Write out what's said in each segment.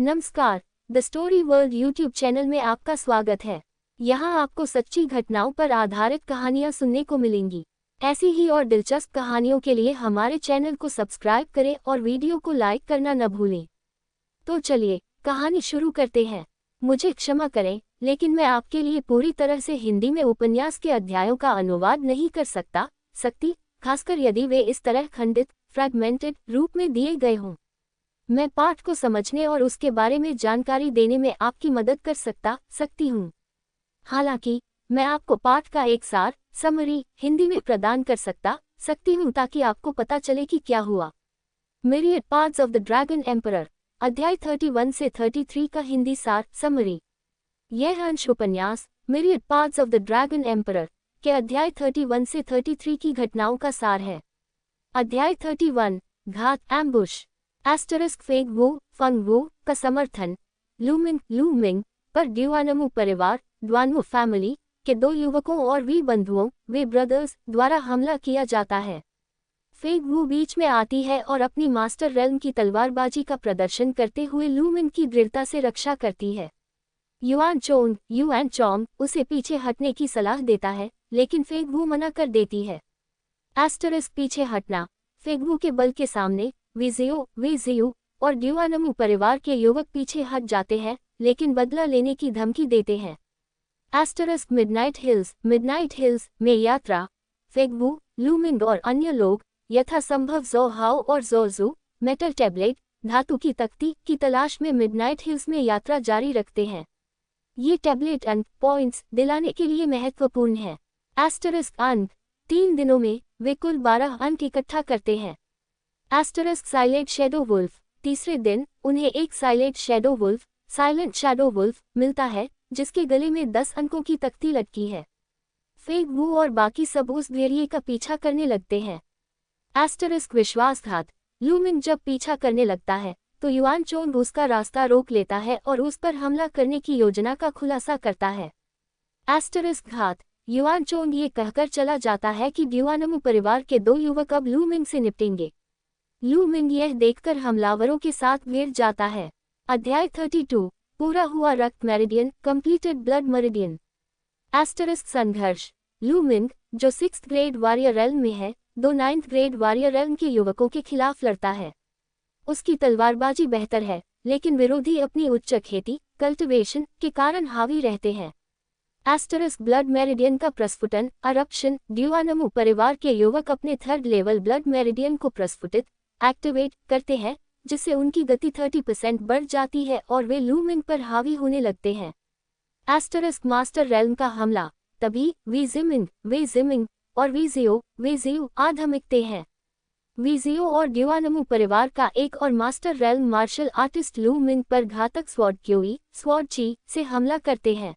नमस्कार, the story world YouTube channel में आपका स्वागत है। यहाँ आपको सच्ची घटनाओं पर आधारित कहानियाँ सुनने को मिलेंगी। ऐसी ही और दिलचस्प कहानियों के लिए हमारे चैनल को सब्सक्राइब करें और वीडियो को लाइक करना न भूलें। तो चलिए कहानी शुरू करते हैं। मुझे क्षमा करें, लेकिन मैं आपके लिए पूरी तरह से हिंदी में उपन्यास के अध्यायों का अनुवाद नहीं कर सकती, खासकर यदि वे इस तरह खंडित, फ्रैगमेंटेड रूप में दिए गए हों। मैं पाठ को समझने और उसके बारे में जानकारी देने में आपकी मदद कर सकती हूँ। हालांकि मैं आपको पाठ का एक समरी हिंदी में प्रदान कर सकती हूँ ताकि आपको पता चले कि क्या हुआ। Myriad parts of the dragon emperor, अध्याय 31 से 33 का हिंदी समरी। यह अंश उपन्यास myriad parts of the dragon emperor के अध्याय 31 से 33 की घटनाओं का सार है। अध्याय 31, घात, एम्बुश। एस्टरिस्क फेग वू फंग वू का समर्थन लूमिंग पर ड्यूआनमू परिवार ड्वानमू फैमिली के 2 युवकों और वी बंधुओं वे ब्रदर्स द्वारा हमला किया जाता है। फेग वू बीच में आती है और अपनी मास्टर रेल्म की तलवारबाजी का प्रदर्शन करते हुए लूमिंग की दृढ़ता से रक्षा करती है। युआन चोंग उसे पीछे हटने की सलाह देता है, लेकिन फेग वू मना कर देती है। एस्टरिस्क पीछे हटना। फेग वू के बल के सामने वीजियो और ड्यूआनमू परिवार के युवक पीछे हट जाते हैं, लेकिन बदला लेने की धमकी देते हैं। एस्टरिस्क मिडनाइट हिल्स में यात्रा। फेग वू, लूमिंग और अन्य लोग यथासंभव ज़ो हाओ और ज़ो मेटल टैबलेट धातु की तख्ती की तलाश में मिडनाइट हिल्स में यात्रा जारी रखते हैं। ये टैबलेट अंक पॉइंट्स दिलाने के लिए महत्वपूर्ण है। एस्टरिस्क अंक 3 दिनों में वे कुल 12 अंक इकट्ठा करते हैं। एस्टरिस्क साइलेंट शैडो वुल्फ, तीसरे दिन उन्हें एक साइलेंट शैडो वुल्फ मिलता है जिसके गले में 10 अंकों की तख्ती लटकी है। फेग वू और बाकी सब उस भेड़िए का पीछा करने लगते हैं। एस्टरिस्क विश्वासघात। लूमिंग जब पीछा करने लगता है तो युआन चोंग उसका रास्ता रोक लेता है और उस पर हमला करने की योजना का खुलासा करता है। एस्टरिस्क घात। युआन चोंग ये कहकर चला जाता है कि ड्यूआनमू परिवार के 2 युवक अब लूमिंग से निपटेंगे। लूमिंग यह देखकर हमलावरों के साथ भिड़ जाता है। अध्याय 32, पूरा हुआ रक्त meridian, completed blood meridian. Asterisk संघर्ष। लूमिंग, जो 6th ग्रेड वॉरियर रेल्म में है, 2 9th ग्रेड वॉरियर रेल्म के युवकों के खिलाफ लड़ता है। उसकी तलवारबाजी बेहतर है, लेकिन विरोधी अपनी उच्च खेती कल्टिवेशन के कारण हावी रहते हैं। एस्टरिस्क ब्लड मेरिडियन का प्रस्फुटन अरप्शन। ड्यूआनमू परिवार के युवक अपने 3rd लेवल ब्लड मेरिडियन को प्रस्फुटित एक्टिवेट करते हैं, जिससे उनकी गति 30% बढ़ जाती है और वे लूमिंग पर हावी होने लगते हैं। एस्टरिस्क मास्टर रेल्म का हमला। तभी वीजिमिंग और वीजियो आधमिकते हैं। वीजियो और ड्यूआनमू परिवार का एक और master realm martial artist looming पर घातक स्वॉर्ड ची से हमला करते हैं।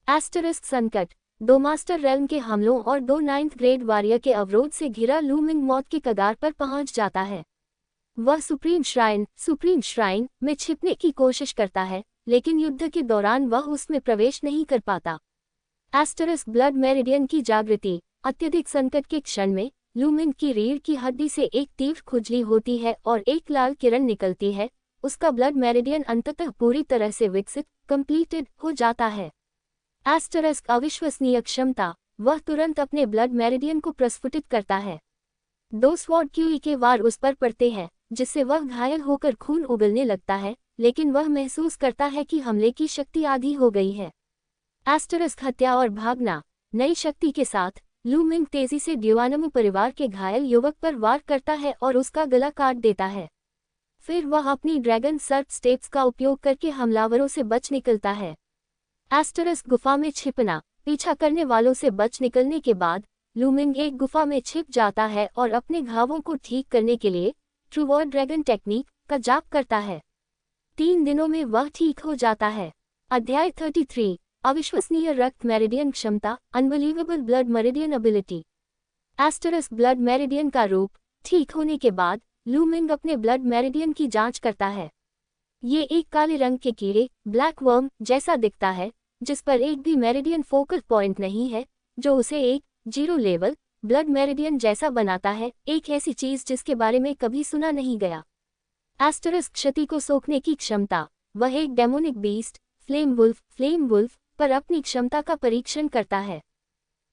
एस्टरिस्क संकट। 2 मास्टर रेल्म के हमलों और 2 9th ग्रेड वॉरियर के अवरोध से घिरा लूमिंग मौत की कगार पर पहुंच जाता है। वह सुप्रीम श्राइन में छिपने की कोशिश करता है, लेकिन युद्ध के दौरान वह उसमें प्रवेश नहीं कर पाता। एस्टरिस्क ब्लड मेरिडियन की जागृति। अत्यधिक संकट के क्षण में लूमिंग की रीढ़ की हड्डी से एक तीव्र खुजली होती है और एक लाल किरण निकलती है। उसका ब्लड मेरिडियन अंततः पूरी तरह से विकसित कंप्लीटेड हो जाता है। एस्टरिस्क अविश्वसनीय क्षमता। वह तुरंत अपने ब्लड मेरिडियन को प्रस्फुटित करता है। 2 स्वॉर्ड क्यूई के वार उस पर पड़ते हैं, जिससे वह घायल होकर खून उगलने लगता है, लेकिन वह महसूस करता है कि हमले की शक्ति आधी हो गई है। एस्टरिस्क हत्या और भागना। नई शक्ति के साथ लूमिंग तेजी से ड्यूआनमू परिवार के घायल युवक पर वार करता है और उसका गला काट देता है। फिर वह अपनी ड्रैगन सर्प स्टेप्स का उपयोग करके हमलावरों से बच निकलता है। एस्टरिस्क गुफा में छिपना। पीछा करने वालों से बच निकलने के बाद लूमिंग एक गुफा में छिप जाता है और अपने घावों को ठीक करने के लिए ट्रूवर्ड ड्रैगन टेक्निक का जाप करता है। 3 दिनों में वह ठीक हो जाता है। अध्याय 33, अविश्वसनीय रक्त मेरिडियन क्षमता, unbelievable blood meridian ability. Asterisk blood meridian का रूप ठीक होने के बाद लूमिंग अपने ब्लड मेरिडियन की जांच करता है। ये एक काले रंग के कीड़े ब्लैक वर्म जैसा दिखता है, जिस पर एक भी मेरिडियन फोकल पॉइंट नहीं है, जो उसे एक 0 लेवल ब्लड मेरिडियन जैसा बनाता है, एक ऐसी चीज जिसके बारे में कभी सुना नहीं गया। एस्टरिस्क क्षति को सोखने की क्षमता। वह एक डेमोनिक बीस्ट फ्लेम वुल्फ पर अपनी क्षमता का परीक्षण करता है।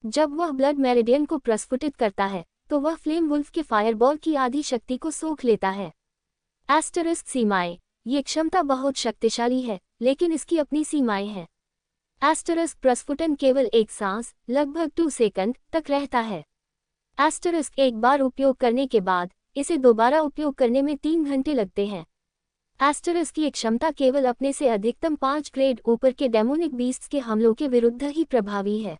जब वह ब्लड मेरिडियन को प्रस्फुटित करता है तो वह फ्लेम वुल्फ के फायरबॉल की आधी शक्ति को सोख लेता है। एस्टरिस्क सीमाएं। ये क्षमता बहुत शक्तिशाली है, लेकिन इसकी अपनी सीमाएं हैं। एस्टरिस्क प्रस्फुटन केवल एक सांस लगभग 2 सेकंड तक रहता है। एस्टरिस्क एक बार उपयोग करने के बाद इसे दोबारा उपयोग करने में 3 घंटे लगते हैं। एस्टरिस्क की क्षमता केवल अपने से अधिकतम 5 ग्रेड ऊपर के डेमोनिक बीस्ट्स के हमलों के विरुद्ध ही प्रभावी है।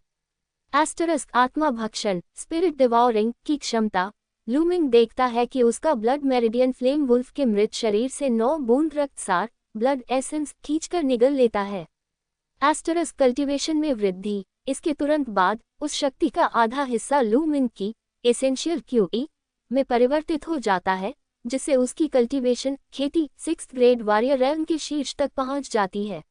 एस्टरिस्क आत्मा भक्षण स्पिरिट डिवॉरिंग की क्षमता। लूमिंग देखता है कि उसका ब्लड मेरिडियन फ्लेम वुल्फ के मृत शरीर से 9 बूंद रक्तसार ब्लड एसेंस खींचकर निगल लेता है। एस्टरिस्क कल्टीवेशन में वृद्धि। इसके तुरंत बाद उस शक्ति का आधा हिस्सा लूमिंग की एसेंशियल क्यूई में परिवर्तित हो जाता है, जिससे उसकी कल्टीवेशन खेती 6th ग्रेड वॉरियर रेल्म के शीर्ष तक पहुंच जाती है।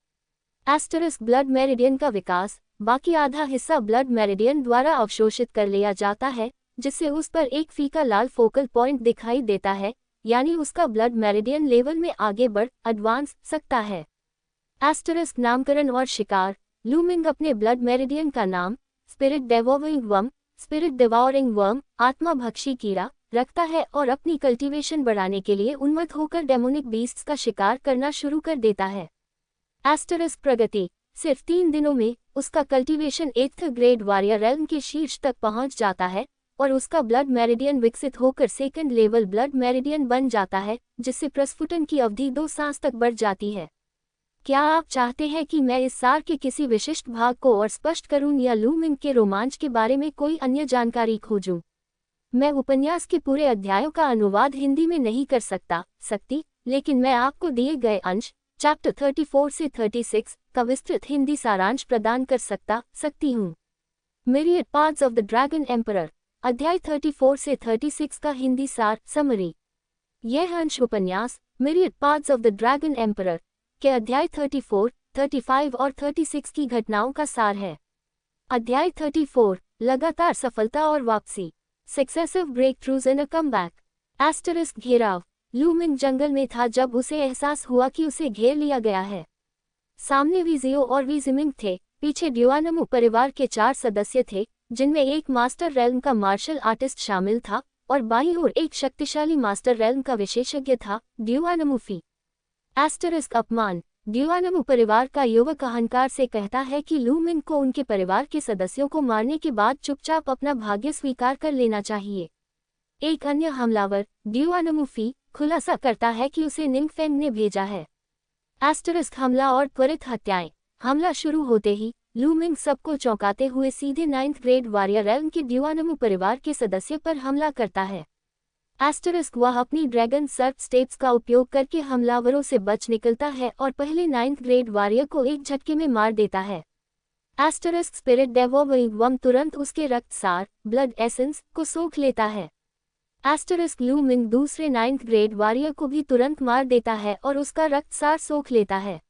एस्टरिस्क ब्लड मेरिडियन का विकास। बाकी आधा हिस्सा ब्लड मेरिडियन द्वारा अवशोषित कर लिया जाता है, जिससे उस पर एक फीका लाल फोकल पॉइंट दिखाई देता है, यानी उसका ब्लड मेरिडियन लेवल में आगे बढ़ एडवांस सकता है। एस्टरिस्क नामकरण और शिकार। लूमिंग अपने ब्लड मेरिडियन का नाम स्पिरिट डिवॉरिंग वर्म आत्माभक्षी कीड़ा रखता है और अपनी कल्टीवेशन बढ़ाने के लिए उन्मत्त होकर डेमोनिक बीस्ट्स का शिकार करना शुरू कर देता है। एस्टरिस्क प्रगति। सिर्फ 3 दिनों में उसका cultivation 8th grade warrior realm के शीर्ष तक पहुंच जाता है और उसका ब्लड मेरिडियन विकसित होकर 2nd लेवल ब्लड मेरिडियन बन जाता है, जिससे प्रस्फुटन की अवधि 2 सांस तक बढ़ जाती है। क्या आप चाहते हैं कि मैं इस सार के किसी विशिष्ट भाग को और स्पष्ट करूं या लूमिंग के रोमांच के बारे में कोई अन्य जानकारी खोजूं? मैं उपन्यास के पूरे अध्यायों का अनुवाद हिंदी में नहीं कर सकती, लेकिन मैं आपको दिए गए अंश चैप्टर 34 से 36 का विस्तृत हिंदी सारांश प्रदान कर सकती हूँ। Myriad paths of the dragon emperor अध्याय 34 से 36 का हिंदी सार समरी। यह अंश उपन्यास myriad paths of the dragon emperor के अध्याय 34, 35 और 36 की घटनाओं का सार है। अध्याय 34 लगातार सफलता और वापसी successive breakthroughs in a comeback. Asterisk घेराव। लूमिंग जंगल में था जब उसे एहसास हुआ कि उसे घेर लिया गया है। सामने वीजियो और वीजिमिंग थे, पीछे ड्यूआनमू परिवार के 4 सदस्य थे, जिनमें एक मास्टर रेल्म का मार्शल आर्टिस्ट शामिल था और बाईं ओर एक शक्तिशाली मास्टर रेल्म का विशेषज्ञ था, ड्यूआनमू फी। एस्टरिस्क अपमान। ड्यूआनमू परिवार का युवक अहंकार से कहता है कि लूमिंग को उनके परिवार के सदस्यों को मारने के बाद चुपचाप अपना भाग्य स्वीकार कर लेना चाहिए। एक अन्य हमलावर ड्यूआनमू फी खुलासा करता है कि उसे निंगफेंग ने भेजा है। एस्टरिस्क हमला और त्वरित हत्याएं। हमला शुरू होते ही लूमिंग सबको चौंकाते हुए सीधे 9th ग्रेड वॉरियर रेल्म के ड्यूआनमू परिवार के सदस्य पर हमला करता है। एस्टरिस्क वह अपनी ड्रैगन सर्प स्टेप्स का उपयोग करके हमलावरों से बच निकलता है और पहले 9th ग्रेड वॉरियर को एक झटके में मार देता है। एस्टरिस्क स्पिरिट डिवॉरिंग वर्म तुरंत उसके रक्तसार ब्लड एसेंस को सोख लेता है। एस्टरिस्क लूमिंग दूसरे 9th ग्रेड वॉरियर को भी तुरंत मार देता है और उसका रक्तसार सोख लेता है।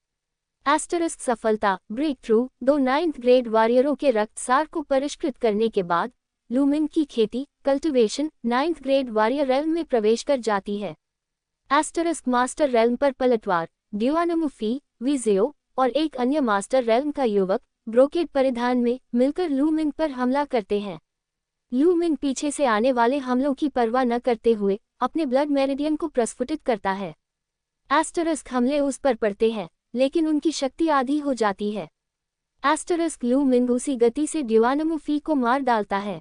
एस्टरिस्क सफलता ब्रेक थ्रू 2 9th ग्रेड वॉरियरों के रक्तसार को परिष्कृत करने के बाद लूमिंग की खेती cultivation 9th grade warrior realm में प्रवेश कर जाती है। एस्टरिस्क मास्टर रेल्म पर पलटवार। ड्यूआनमू फी, वीजियो और एक अन्य मास्टर रेल्म का युवक ब्रोकेड परिधान में मिलकर लूमिंग पर हमला करते हैं। लूमिंग पीछे से आने वाले हमलों की परवाह न करते हुए अपने ब्लड मेरिडियन को प्रस्फुटित करता है। एस्टरिस्क हमले उस पर पड़ते हैं, लेकिन उनकी शक्ति आधी हो जाती है। एस्टरिस्क लूमिंग उसी गति से ड्यूआनमू फी को मार डालता है।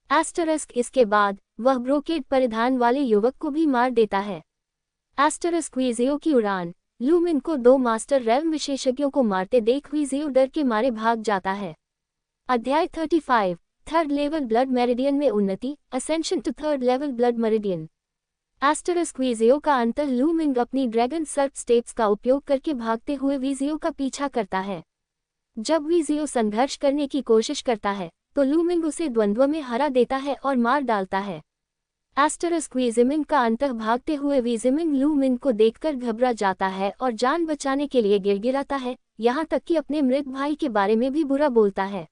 एस्टरिस्क इसके बाद वह ब्रोकेड परिधान वाले युवक को भी मार देता है। एस्टरिस्क वीजियो की उड़ान। लूमिंग को 2 मास्टर रेल्म विशेषज्ञों को मारते देख वीजियो डर के मारे भाग जाता है। अध्याय 35 3rd लेवल ब्लड मेरिडियन में उन्नति ascension to 3rd level blood meridian. Asterisk वीजियो का अंत लूमिंग अपनी ड्रैगन सर्प स्टेप्स का उपयोग करके भागते हुए वीजियो का पीछा करता है। जब वीजियो संघर्ष करने की कोशिश करता है तो लूमिंग उसे द्वंद्व में हरा देता है और मार डालता है। एस्टरिस्क वीजिमिंग का अंत भागते हुए वीजिमिंग लूमिंग को देखकर घबरा जाता है और जान बचाने के लिए गिड़गिड़ाता है, यहाँ तक कि अपने मृत भाई के बारे में भी बुरा बोलता है।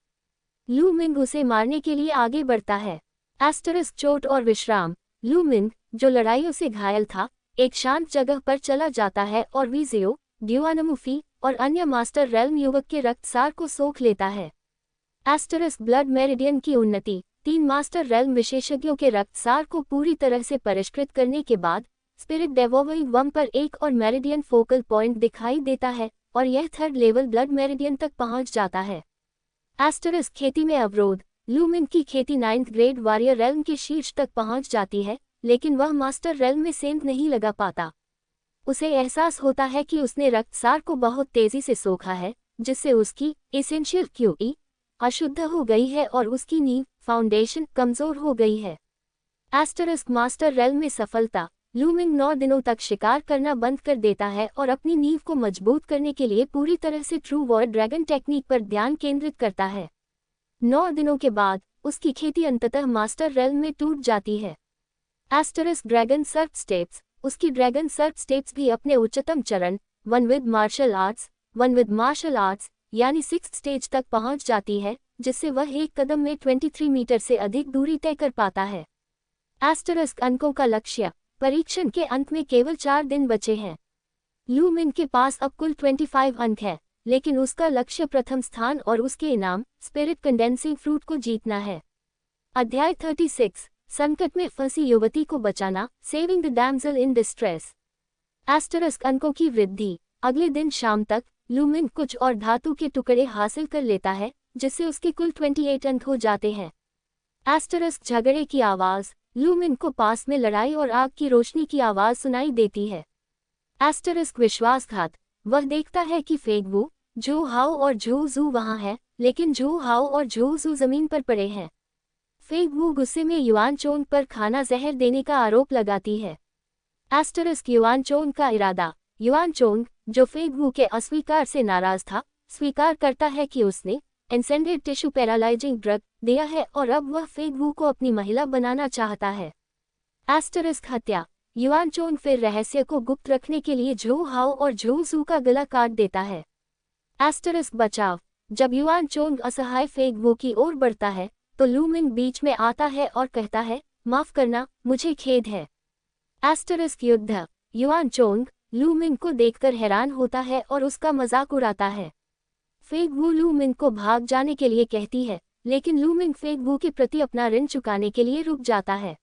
लूमिंग उसे मारने के लिए आगे बढ़ता है। एस्टरिस्क चोट और विश्राम। लूमिंग, जो लड़ाइयों से घायल था, एक शांत जगह पर चला जाता है और वीजियो, ड्यूआनमुफी और अन्य मास्टर रेल्म युवक के रक्तसार को सोख लेता है। एस्टरिस्क ब्लड मेरिडियन की उन्नति 3 मास्टर रेल्म विशेषज्ञों के रक्तसार को पूरी तरह से परिष्कृत करने के बाद स्पिरिट डेवोविंग वम पर एक और मेरिडियन फोकल पॉइंट दिखाई देता है और यह 3rd लेवल ब्लड मेरिडियन तक पहुंच जाता है। एस्टरिस्क खेती में अवरोध लूमिन की खेती 9th ग्रेड वॉरियर रेल्म के शीर्ष तक पहुंच जाती है, लेकिन वह मास्टर रेल्म में सेंध नहीं लगा पाता। उसे एहसास होता है कि उसने रक्तसार को बहुत तेजी से सोखा है, जिससे उसकी एसेंशियल क्यूई अशुद्ध हो गई है और उसकी नींव फाउंडेशन कमजोर हो गई है। एस्टरिस्क मास्टर रेल्म में सफलता लूमिंग 9 दिनों तक शिकार करना बंद कर देता है और अपनी नींव को मजबूत करने के लिए पूरी तरह से ट्रू वॉर ड्रैगन टेक्निक पर ध्यान केंद्रित करता है। 9 दिनों के बाद उसकी खेती अंततः मास्टर रेल्म में टूट जाती है। एस्टरिस्क ड्रैगन सर्प स्टेप्स उसकी ड्रैगन सर्प स्टेप्स भी अपने उच्चतम चरण वन विद मार्शल आर्ट्स यानी 6th स्टेज तक पहुंच जाती है, जिससे वह एक कदम में 23 मीटर से अधिक दूरी तय कर पाता है। एस्टरिस्क अंकों का लक्ष्य परीक्षण के अंत में केवल 4 दिन बचे हैं। लूमिन के पास अब कुल 25 अंक है, लेकिन उसका लक्ष्य प्रथम स्थान और उसके इनाम स्पिरिट कंडेंसिंग फ्रूट को जीतना है। अध्याय 36 संकट में फंसी युवती को बचाना saving the damsel in distress. Asterisk अंकों की वृद्धि अगले दिन शाम तक लूमिन कुछ और धातु के टुकड़े हासिल कर लेता है, जिससे उसके कुल 28 अंक हो जाते हैं। एस्टरिस्क झगड़े की आवाज लूमिन को पास में लड़ाई और आग की रोशनी की आवाज सुनाई देती है। एस्टरिस्क विश्वासघात वह देखता है कि फेगवू जो हाओ और जो जू वहां है, लेकिन जो हाओ और जो जू जमीन पर पड़े हैं। फेगवू गुस्से में युआन चोंग पर खाना जहर देने का आरोप लगाती है। एस्टरिस्क युआन चोंग का इरादा युआन चोंग जो फेगवू के अस्वीकार से नाराज था, स्वीकार करता है कि उसने एंसेंडेड टिश्यू पैरालाइजिंग ड्रग दिया है और अब वह फेगवू को अपनी महिला बनाना चाहता है। एस्टरिस्क हत्या युआन चोंग फिर रहस्य को गुप्त रखने के लिए जो हाओ और जो जू का गला काट देता है। एस्टरिस्क बचाव जब युआन चोंग असहाय फेगवू की ओर बढ़ता है, तो लूमिन बीच में आता है और कहता है, माफ करना, मुझे खेद है। एस्टरिस्क युद्ध युआन चोंग लूमिन को देखकर हैरान होता है और उसका मजाक उड़ाता है। फेगवू लूमिन को भाग जाने के लिए कहती है, लेकिन लूमिन फेगवू के प्रति अपना ऋण चुकाने के लिए रुक जाता है।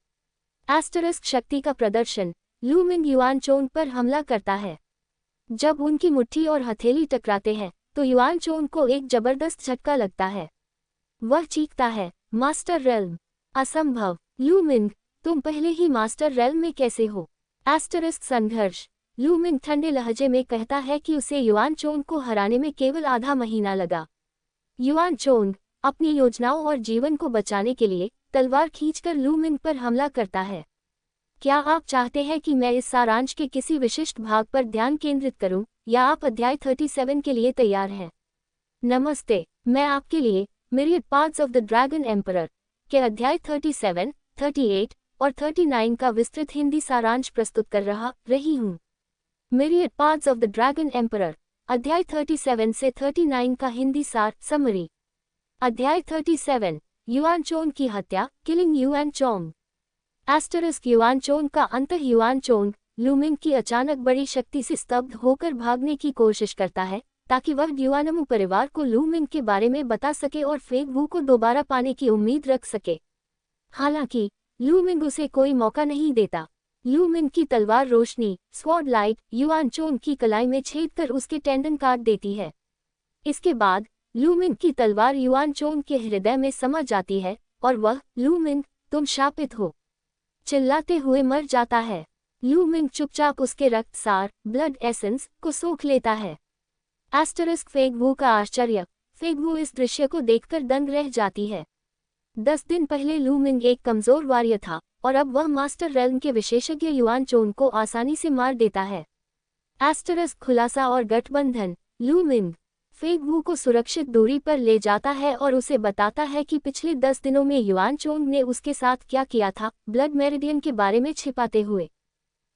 एस्टरिस्क शक्ति का प्रदर्शन लूमिन युआन चोंग पर हमला करता है। जब उनकी मुट्ठी और हथेली टकराते हैं, तो युआन चोंग को एक जबरदस्त झटका लगता है। वह चीखता है, मास्टर रेल्म असंभव। लूमिन तुम पहले ही मास्टर रेल्म में कैसे हो? एस्टरिस्क संघर्ष लूमिन ठंडे लहजे में कहता है कि उसे युआन चोंग को हराने में केवल आधा महीना लगा। युआन चोंग अपनी योजनाओं और जीवन को बचाने के लिए तलवार खींचकर लूमिन पर हमला करता है। क्या आप चाहते हैं कि मैं इस सारांश के किसी विशिष्ट भाग पर ध्यान केंद्रित करूं, या आप अध्याय 37 के लिए तैयार हैं? नमस्ते, मैं आपके लिए myriad parts of the dragon emperor के अध्याय 37, 38 और 39 का विस्तृत हिंदी सारांश प्रस्तुत कर रही हूँ। Myriad parts of the dragon emperor अध्याय 37 से 39 का हिंदी सार समरी। अध्याय 37 युआन चोंग की हत्या किलिंग युआन चोंग। एस्टरिस्क युआन चोंग का अंत युआन चोंग लूमिन की अचानक बड़ी शक्ति से स्तब्ध होकर भागने की कोशिश करता है, ताकि वह ड्यूआनमू परिवार को लूमिन के बारे में बता सके और फेगवू को दोबारा पाने की उम्मीद रख सके। हालांकि लूमिन उसे कोई मौका नहीं देता। लूमिन की तलवार रोशनी स्वॉर्ड लाइट युआन चोंग की कलाई में छेद कर उसके टेंडन काट देती है। इसके बाद लूमिन की तलवार युआन चोंग के हृदय में समा जाती है और वह लूमिन तुम शापित हो चिल्लाते हुए मर जाता है। लूमिन चुपचाप उसके रक्तसार ब्लड एसेंस को सोख लेता है। एस्टरिस्क फेगवू का आश्चर्य फेगवू इस दृश्य को देखकर दंग रह जाती है। 10 दिन पहले लूमिन एक कमजोर वॉरियर था और अब वह मास्टर रेल्म के विशेषज्ञ युआन चोंग को आसानी से मार देता है। एस्टरिस्क खुलासा और गठबंधन लूमिन फेगवू को सुरक्षित दूरी पर ले जाता है और उसे बताता है कि पिछले 10 दिनों में युआन चोंग ने उसके साथ क्या किया था, ब्लड मेरिडियन के बारे में छिपाते हुए।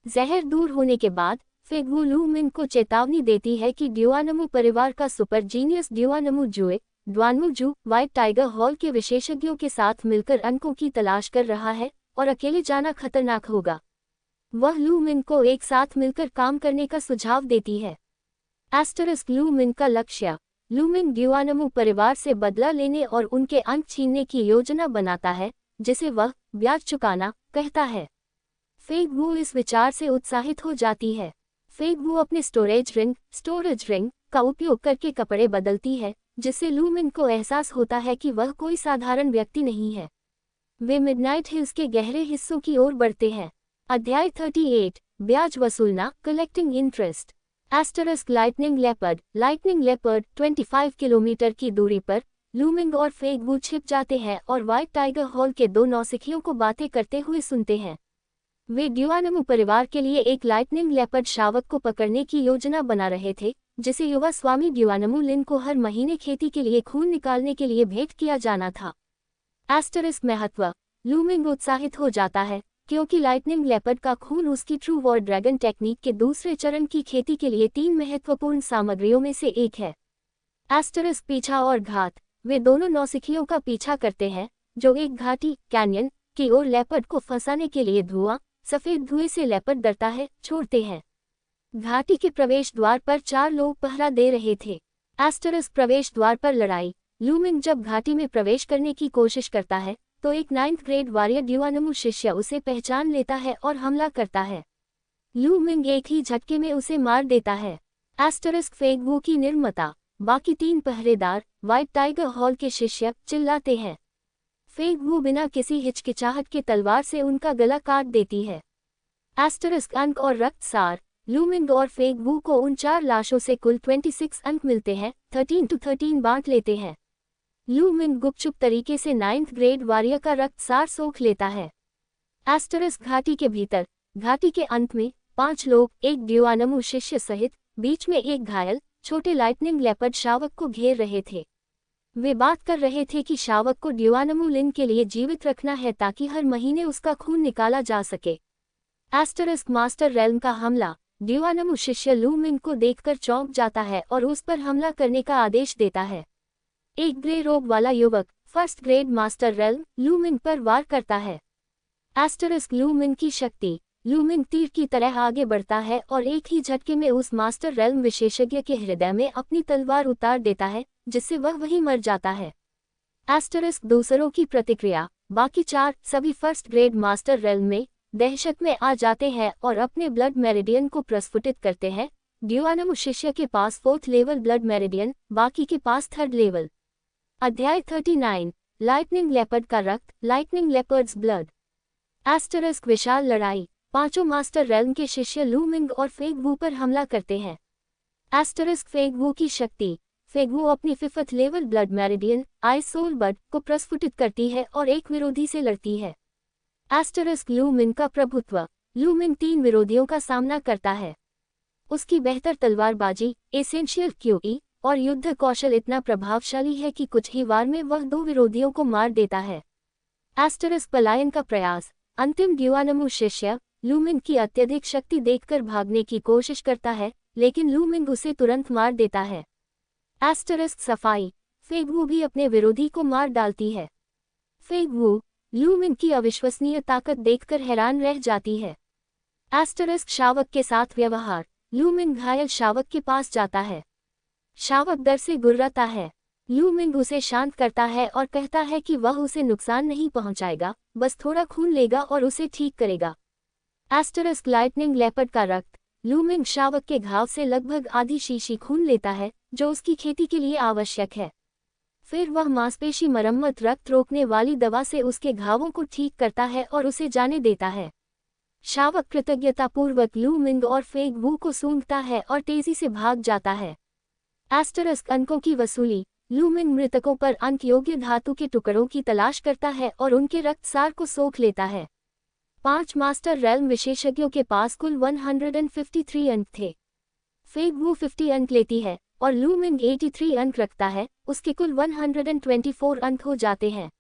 जहर दूर होने के बाद फेगवू लूमिन को चेतावनी देती है कि ड्यूआनमू परिवार का सुपर जीनियस ड्वानमू जू व्हाइट टाइगर हॉल के विशेषज्ञों के साथ मिलकर अंकों की तलाश कर रहा है और अकेले जाना खतरनाक होगा। वह लूमिन को एक साथ मिलकर काम करने का सुझाव देती है। एस्टरिस्क लूमिंग का लक्ष्य। लूमिंग ड्यूआनमू परिवार से बदला लेने और उनके अंक छीनने की योजना बनाता है, जिसे वह ब्याज चुकाना कहता है। फेंग वू इस विचार से उत्साहित हो जाती है। फेंग वू अपने स्टोरेज रिंग का उपयोग करके कपड़े बदलती है, जिससे लूमिंग को एहसास होता है कि वह कोई साधारण व्यक्ति नहीं है। वे मिडनाइट हिल्स के गहरे हिस्सों की ओर बढ़ते हैं। अध्याय 38, ब्याज वसूलना, collecting interest. Asterisk lightning leopard 25 kilometre की दूरी पर लूमिंग और फेंग वू छिप जाते हैं और व्हाइट टाइगर हॉल के दो नौसिखियों को बातें करते हुए सुनते हैं। वे ड्यूआनमू परिवार के लिए एक लाइटनिंग लेपर्ड शावक को पकड़ने की योजना बना रहे थे, जिसे युवा स्वामी ड्यूआनमू लिन को हर महीने खेती के लिए खून निकालने के लिए भेंट किया जाना था। एस्टरिस्क महत्व। लूमिंग उत्साहित हो जाता है, क्योंकि लाइटनिंग लेपर्ड का खून उसकी ट्रू वॉर ड्रैगन टेक्निक के दूसरे चरण की खेती के लिए 3 महत्वपूर्ण सामग्रियों में से एक है। एस्टरिस्क पीछा और घात। वे दोनों नौसिखियों का पीछा करते हैं, जो एक घाटी कैन्यन की ओर लेपर्ड को फंसाने के लिए सफेद धुएं से लेपर्ड डरता है, छोड़ते हैं। घाटी के प्रवेश द्वार पर 4 लोग पहरा दे रहे थे। एस्टरिस्क प्रवेश द्वार पर लड़ाई। लूमिंग जब घाटी में प्रवेश करने की कोशिश करता है, तो एक 9th ग्रेड वॉरियर ड्यूआनमू शिष्य उसे पहचान लेता है और हमला करता है। लूमिंग एक ही झटके में उसे मार देता है। एस्टरिस्क फेंग वू की निर्मता। बाकी 3 पहरेदार व्हाइट टाइगर हॉल के शिष्य चिल्लाते हैं। फेंग वू बिना किसी हिचकिचाहट के तलवार से उनका गला काट देती है। एस्टरिस्क अंक और रक्तसार। लूमिंग और फेंग वू को उन 4 लाशों से कुल 26 अंक मिलते हैं, 13 to 13 बांट लेते हैं। लूमिंग गुपचुप तरीके से 9th ग्रेड वॉरियर का रक्तसार सोख लेता है। एस्टरिस्क घाटी के भीतर। घाटी के अंत में 5 लोग, एक ड्यूआनमू शिष्य सहित, बीच में एक घायल छोटे लाइटनिंग लेपर्ड शावक को घेर रहे थे। वे बात कर रहे थे कि शावक को ड्यूआनमू लिन के लिए जीवित रखना है ताकि हर महीने उसका खून निकाला जा सके। एस्टरिस्क मास्टर रेल्म का हमला। ड्यूआनमू शिष्य लूमिंग को देखकर चौंक जाता है और उस पर हमला करने का आदेश देता है। एक ग्रे रोब वाला युवक, 1st grade master realm, looming पर वार करता है। एस्टरिस्क लूमिंग की शक्ति। लूमिंग तीर की तरह आगे बढ़ता है और एक ही झटके में उस मास्टर रेल्म विशेषज्ञ के हृदय में अपनी तलवार उतार देता है, जिससे वह वहीं मर जाता है। एस्टरिस्क दूसरों की प्रतिक्रिया। बाकी 4 सभी 1st ग्रेड मास्टर रेल्म में दहशत में आ जाते हैं और अपने ब्लड मेरिडियन को प्रस्फुटित करते हैं। ड्यूआनमू शिष्य के पास 4th लेवल ब्लड मेरिडियन, बाकी के पास 3rd लेवल। अध्याय 39, लाइटनिंग लेपर्ड का रक्त, लाइटनिंग लेपर्ड्स ब्लड। एस्टरिस्क विशाल लड़ाई। 5 मास्टर रेल्म के शिष्य लूमिंग और फेंग वू पर हमला करते हैं। एस्टरिस्क फेंग वू की शक्ति। फेंग वू अपनी 5th level blood meridian, ice soul bud को प्रस्फुटित करती है और एक विरोधी से लड़ती है। एस्टरिस्क लूमिंग का प्रभुत्व। लूमिंग 3 विरोधियों का सामना करता है। उसकी बेहतर तलवारबाजी, एसेंशियल क्यूई और युद्ध कौशल इतना प्रभावशाली है कि कुछ ही वार में वह 2 विरोधियों को मार देता है। एस्टरिस्क पलायन का प्रयास। अंतिम ड्यूआनमू शिष्य लूमिंग की अत्यधिक शक्ति देखकर भागने की कोशिश करता है, लेकिन लूमिंग उसे तुरंत मार देता है। एस्टरिस्क सफाई। फेंग वू भी अपने विरोधी को मार डालती है। फेंग वू लूमिंग की अविश्वसनीय ताकत देखकर हैरान रह जाती है। एस्टरिस्क शावक के साथ व्यवहार। लूमिंग घायल शावक के पास जाता है। शावक डर से गुर्राता है। लूमिंग उसे शांत करता है और कहता है कि वह उसे नुकसान नहीं पहुंचाएगा, बस थोड़ा खून लेगा और उसे ठीक करेगा। एस्टरिस्क लाइटनिंग लेपर्ड का रक्त। लूमिंग शावक के घाव से लगभग आधी शीशी खून लेता है, जो उसकी खेती के लिए आवश्यक है। फिर वह मांसपेशी मरम्मत रक्त रोकने वाली दवा से उसके घावों को ठीक करता है और उसे जाने देता है। शावक कृतज्ञतापूर्वक लूमिंग और फेंग वू को सूंघता है और तेजी से भाग जाता है। एस्टरिस्क अंकों की वसूली। लूमिंग मृतकों पर अंक योग्य धातु के टुकड़ों की तलाश करता है और उनके रक्तसार को सोख लेता है। 5 मास्टर रेल्म विशेषज्ञों के पास कुल 153 अंक थे। फेंग वू 50 अंक लेती है और लूमिंग 83 अंक रखता है, उसके कुल 124 अंक हो जाते हैं।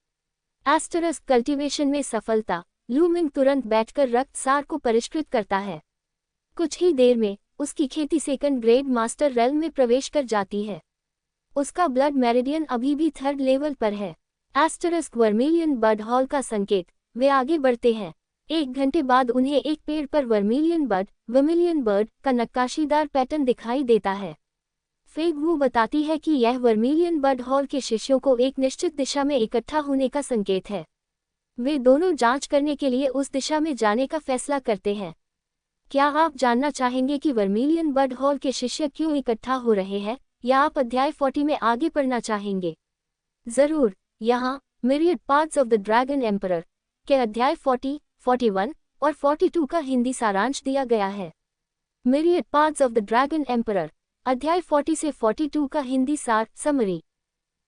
एस्टरिस्क कल्टीवेशन में सफलता। लूमिंग तुरंत बैठकर रक्तसार को परिष्कृत करता है। कुछ ही देर में उसकी खेती 2nd ग्रेड मास्टर रेल्म में प्रवेश कर जाती है। उसका ब्लड मेरिडियन अभी भी 3rd लेवल पर है। एस्टरिस्क वर्मिलियन बर्ड हॉल का संकेत। वे आगे बढ़ते हैं। 1 घंटे बाद उन्हें एक पेड़ पर वर्मिलियन बर्ड का नक्काशीदार पैटर्न दिखाई देता है। फेगवू बताती है कि यह वर्मिलियन बर्ड हॉल के शिष्यों को एक निश्चित दिशा में इकट्ठा होने का संकेत है। वे दोनों जांच करने के लिए उस दिशा में जाने का फैसला करते हैं। क्या आप जानना चाहेंगे कि वर्मिलियन बर्ड हॉल के शिष्य क्यों इकट्ठा हो रहे हैं, या आप अध्याय 40 में आगे पढ़ना चाहेंगे? जरूर। यहाँ myriad paths of the dragon emperor के अध्याय 40, 41 और 42 का हिंदी सारांश दिया गया है। Myriad paths of the dragon emperor अध्याय 40 से 42 का हिंदी सार समरी।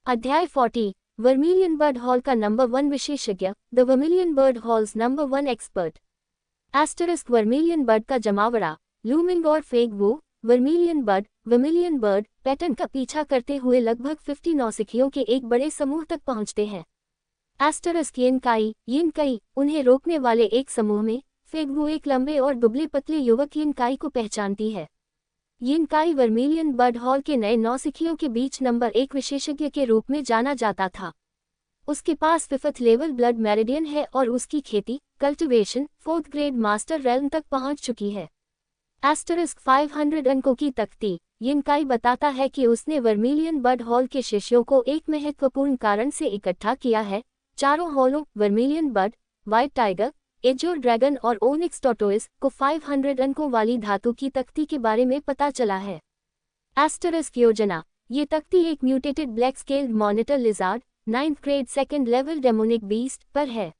अध्याय 40 वर्मिलियन बर्ड हॉल का नंबर 1 विशेषज्ञ, the vermilion bird halls number 1 expert. Asterisk vermilion bird का जमावड़ा, लूमिंग और फेगवू वर्मिलियन बर्ड पैटर्न का पीछा करते हुए लगभग 50 नौसिखियों के एक बड़े समूह तक पहुंचते हैं। एस्टरिस्क यिनकाई उन्हें रोकने वाले एक समूह में, फेगवू एक लंबे और दुबले पतले युवक यिनकाई को पहचानती है। यिनकाई वर्मिलियन बर्ड हॉल के नए नौसिखियों के बीच नंबर 1 विशेषज्ञ के रूप में जाना जाता था। उसके पास 5th लेवल ब्लड मेरिडियन है और उसकी खेती, cultivation 4th grade master realm तक पहुंच चुकी है। एस्टरिस्क 500 अंकों की तख्ती, यिनकाई बताता है कि उसने वर्मिलियन बर्ड हॉल के शिष्यों को एक महत्वपूर्ण कारण से इकट्ठा किया है। चारों हॉलों vermilion bird, white tiger, azure dragon और ओनिक्स टॉर्टोइस को 500 अंकों वाली धातु की तख्ती के बारे में पता चला है। एस्टरिस्क योजना, ये तख्ती एक mutated black scaled monitor lizard 9th grade 2nd level demonic beast पर है।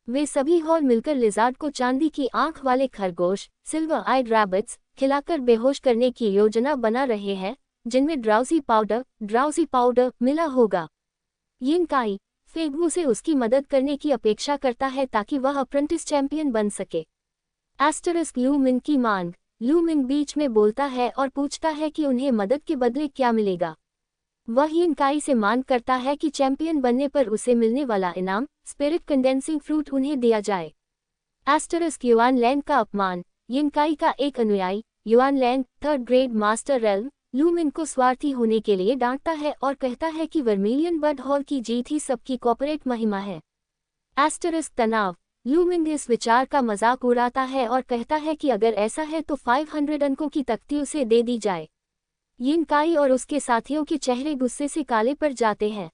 वे सभी हॉल मिलकर लिजार्ड को चांदी की आंख वाले खरगोश, सिल्वर आइड रैबिट्स, खिलाकर बेहोश करने की योजना बना रहे हैं, जिनमें ड्राउजी पाउडर मिला होगा। यिनकाई फेगवू से उसकी मदद करने की अपेक्षा करता है ताकि वह अप्रेंटिस चैंपियन बन सके। एस्टरिस्क लूमिंग की मांग, लूमिंग बीच में बोलता है और पूछता है कि उन्हें मदद के बदले क्या मिलेगा। वह यिनकाई से मांग करता है कि चैंपियन बनने पर उसे मिलने वाला इनाम, स्पिरिट कंडेंसिंग फ्रूट उन्हें दिया जाए। एस्टरिस्क युआन लैंग का अपमान, यिनकाई का एक अनुयायी, Yuan Lang 3rd grade master realm, Luming को स्वार्थी होने के लिए डांटता है और कहता है कि वर्मिलियन बर्ड हॉल की जीत ही सबकी कॉर्पोरेट महिमा है। एस्टरिस्क तनाव, लूमिंग इस विचार का मजाक उड़ाता है और कहता है कि अगर ऐसा है तो 500 अंकों की तख्ती उसे दे दी जाए। यिनकाई और उसके साथियों के चेहरे गुस्से से काले पड़ जाते हैं।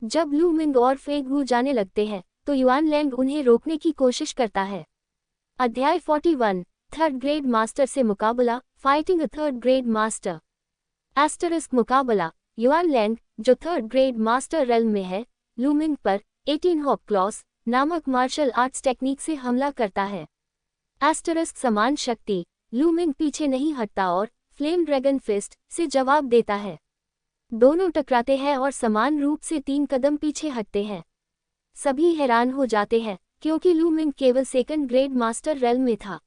जब लूमिंग और फेगवू जाने लगते हैं तो युआन लैंग उन्हें रोकने की कोशिश करता है। अध्याय 41 3rd ग्रेड मास्टर से मुकाबला, fighting a 3rd grade master. Asterisk मुकाबला, युआन लैंग जो 3rd ग्रेड मास्टर रेल्म में है, लूमिंग पर 18 हॉप क्लॉस नामक मार्शल आर्ट्स टेक्निक से हमला करता है। एस्टरिस्क समान शक्ति, लूमिंग पीछे नहीं हटता और फ्लेम ड्रैगन फिस्ट से जवाब देता है। दोनों टकराते हैं और समान रूप से 3 कदम पीछे हटते हैं। सभी हैरान हो जाते हैं क्योंकि लूमिंग केवल 2nd ग्रेड मास्टर रेल्म में था।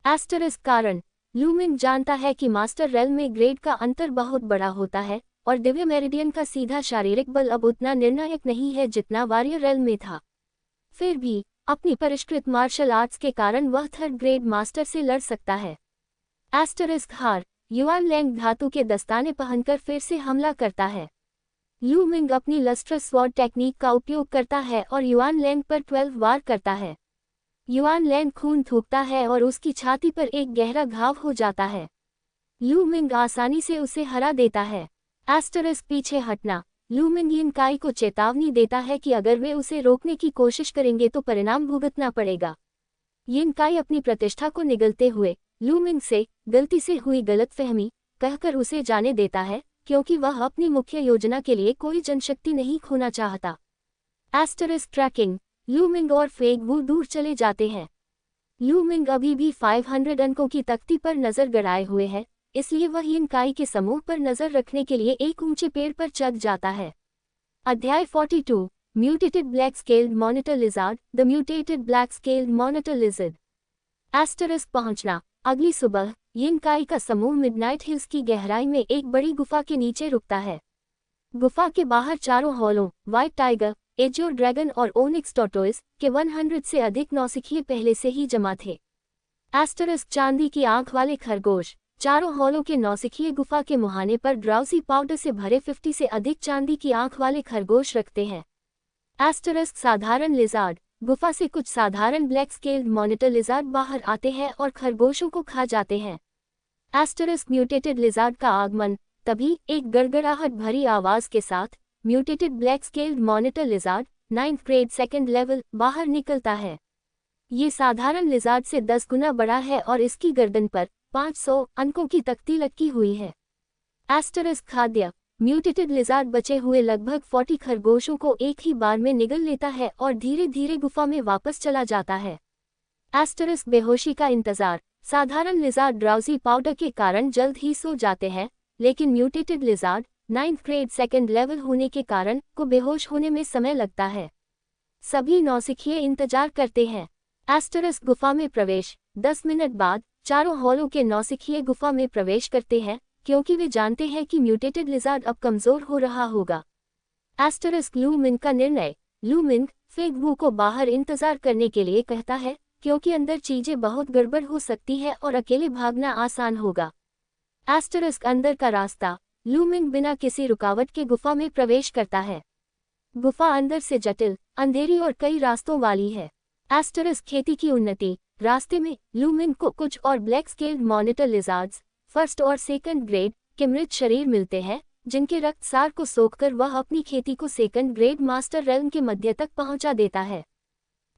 एस्टरिस्क कारण, लूमिंग जानता है कि मास्टर रेल्म में ग्रेड का अंतर बहुत बड़ा होता है और दिव्य मेरिडियन का सीधा शारीरिक बल अब उतना निर्णायक नहीं है जितना वॉरियर रेल्म में था। फिर भी अपनी परिष्कृत मार्शल आर्ट्स के कारण वह 3rd ग्रेड मास्टर से लड़ सकता है। एस्टरिस्क हार, युआन लैंग धातु के दस्ताने पहनकर फिर से हमला करता है। लूमिंग अपनी लस्ट्रस स्वॉर्ड टेक्निक का उपयोग करता है और युआन लैंग पर 12 वार करता है। युआन लैंग खून थूकता है और उसकी छाती पर एक गहरा घाव हो जाता है। लूमिंग आसानी से उसे हरा देता है। एस्टरिस्क पीछे हटना, लूमिंग यिनकाई को चेतावनी देता है कि अगर वे उसे रोकने की कोशिश करेंगे तो परिणाम भुगतना पड़ेगा। यिनकाई अपनी प्रतिष्ठा को निगलते हुए लूमिंग से गलती से हुई गलतफहमी कहकर उसे जाने देता है, क्योंकि वह अपनी मुख्य योजना के लिए कोई जनशक्ति नहीं खोना चाहता। एस्टरिस्क ट्रैकिंग, लूमिंग और फेगवू दूर चले जाते हैं। लूमिंग अभी भी 500 अंकों की तख्ती पर नजर गड़ाए हुए है, इसलिए वह यिनकाई के समूह पर नजर रखने के लिए एक ऊंचे पेड़ पर चढ़ जाता है। अध्याय 42 mutated black scaled monitor lizard, the mutated black scaled monitor lizard. Asterisk पहुंचना, अगली सुबह यिनकाई का समूह मिडनाइट हिल्स की गहराई में एक बड़ी गुफा के नीचे रुकता है। गुफा के बाहर चारों हॉलों व्हाइट टाइगर, एजोर ड्रैगन और ओनिक्स टॉर्टोइस के 100 से अधिक नौसिखिए पहले से ही जमा थे। एस्टरिस्क चांदी की आंख वाले खरगोश, चारों हॉलों के नौसिखिए गुफा के मुहाने पर ड्राउजी पाउडर से भरे 50 से अधिक चांदी की आंख वाले खरगोश रखते हैं। एस्टरिस्क साधारण लिजार्ड, गुफा से कुछ साधारण ब्लैक स्केल्ड मॉनिटर लिजार्ड बाहर आते हैं और खरगोशों को खा जाते हैं। एस्टरिस्क म्यूटेटेड लिजार्ड का आगमन, तभी एक गड़गड़ाहट भरी आवाज के साथ mutated black scaled monitor lizard 9th grade 2nd level बाहर निकलता है। ये साधारण लिजार्ड से 10 गुना बड़ा है और इसकी गर्दन पर 500 अंकों की तख्ती लटकी हुई है। एस्टरिस्क खाद्य म्यूटेटेड लिजार्ड बचे हुए लगभग 40 खरगोशों को एक ही बार में निगल लेता है और धीरे धीरे गुफा में वापस चला जाता है। एस्टरिस्क बेहोशी का इंतजार साधारण लिजार्ड ड्राउजी पाउडर के कारण जल्द ही सो जाते हैं, लेकिन mutated lizard 9th grade 2nd level होने के कारण को बेहोश होने में समय लगता है। सभी नौसिखिए इंतजार करते हैं। एस्टरिस्क गुफा में प्रवेश 10 मिनट बाद चारों हॉलों के नौसिखिए गुफा में प्रवेश करते हैं, क्योंकि वे जानते हैं कि म्यूटेटेड लिजार्ड अब कमजोर हो रहा होगा। एस्टरिस्क लू मिंग का निर्णय लू मिंग फेंग वू को बाहर इंतजार करने के लिए कहता है, क्योंकि अंदर चीजें बहुत गड़बड़ हो सकती है और अकेले भागना आसान होगा। एस्टरिस्क अंदर का रास्ता लू मिंग बिना किसी रुकावट के गुफा में प्रवेश करता है। गुफा अंदर से जटिल, अंधेरी और कई रास्तों वाली है। एस्टरिस्क खेती की उन्नति रास्ते में लू मिंग को कुछ और black scaled monitor lizards 1st और 2nd ग्रेड के मृत शरीर मिलते हैं, जिनके रक्त सार को सोखकर वह अपनी खेती को 2nd ग्रेड मास्टर रेल्म के मध्य तक पहुंचा देता है।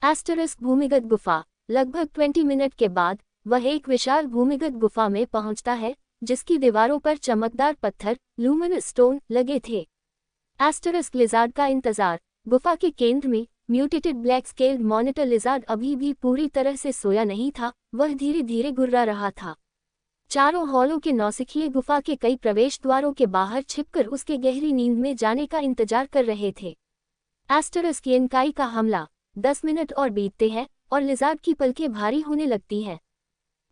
एस्टरिस्क भूमिगत गुफा लगभग 20 मिनट के बाद वह एक विशाल भूमिगत गुफा में पहुंचता है, जिसकी दीवारों पर चमकदार पत्थर लूमिनस स्टोन लगे थे। एस्टरिस्क लिजार्ड का इंतजार गुफा के केंद्र में mutated black scaled monitor lizard अभी भी पूरी तरह से सोया नहीं था, वह धीरे धीरे गुर्रा रहा था। चारों हॉलों के नौसिखिए गुफा के कई प्रवेश द्वारों के बाहर छिपकर उसके गहरी नींद में जाने का इंतजार कर रहे थे। एस्टरिस्क यिनकाई का हमला 10 मिनट और बीतते हैं और लिजार्ड की पलकें भारी होने लगती हैं।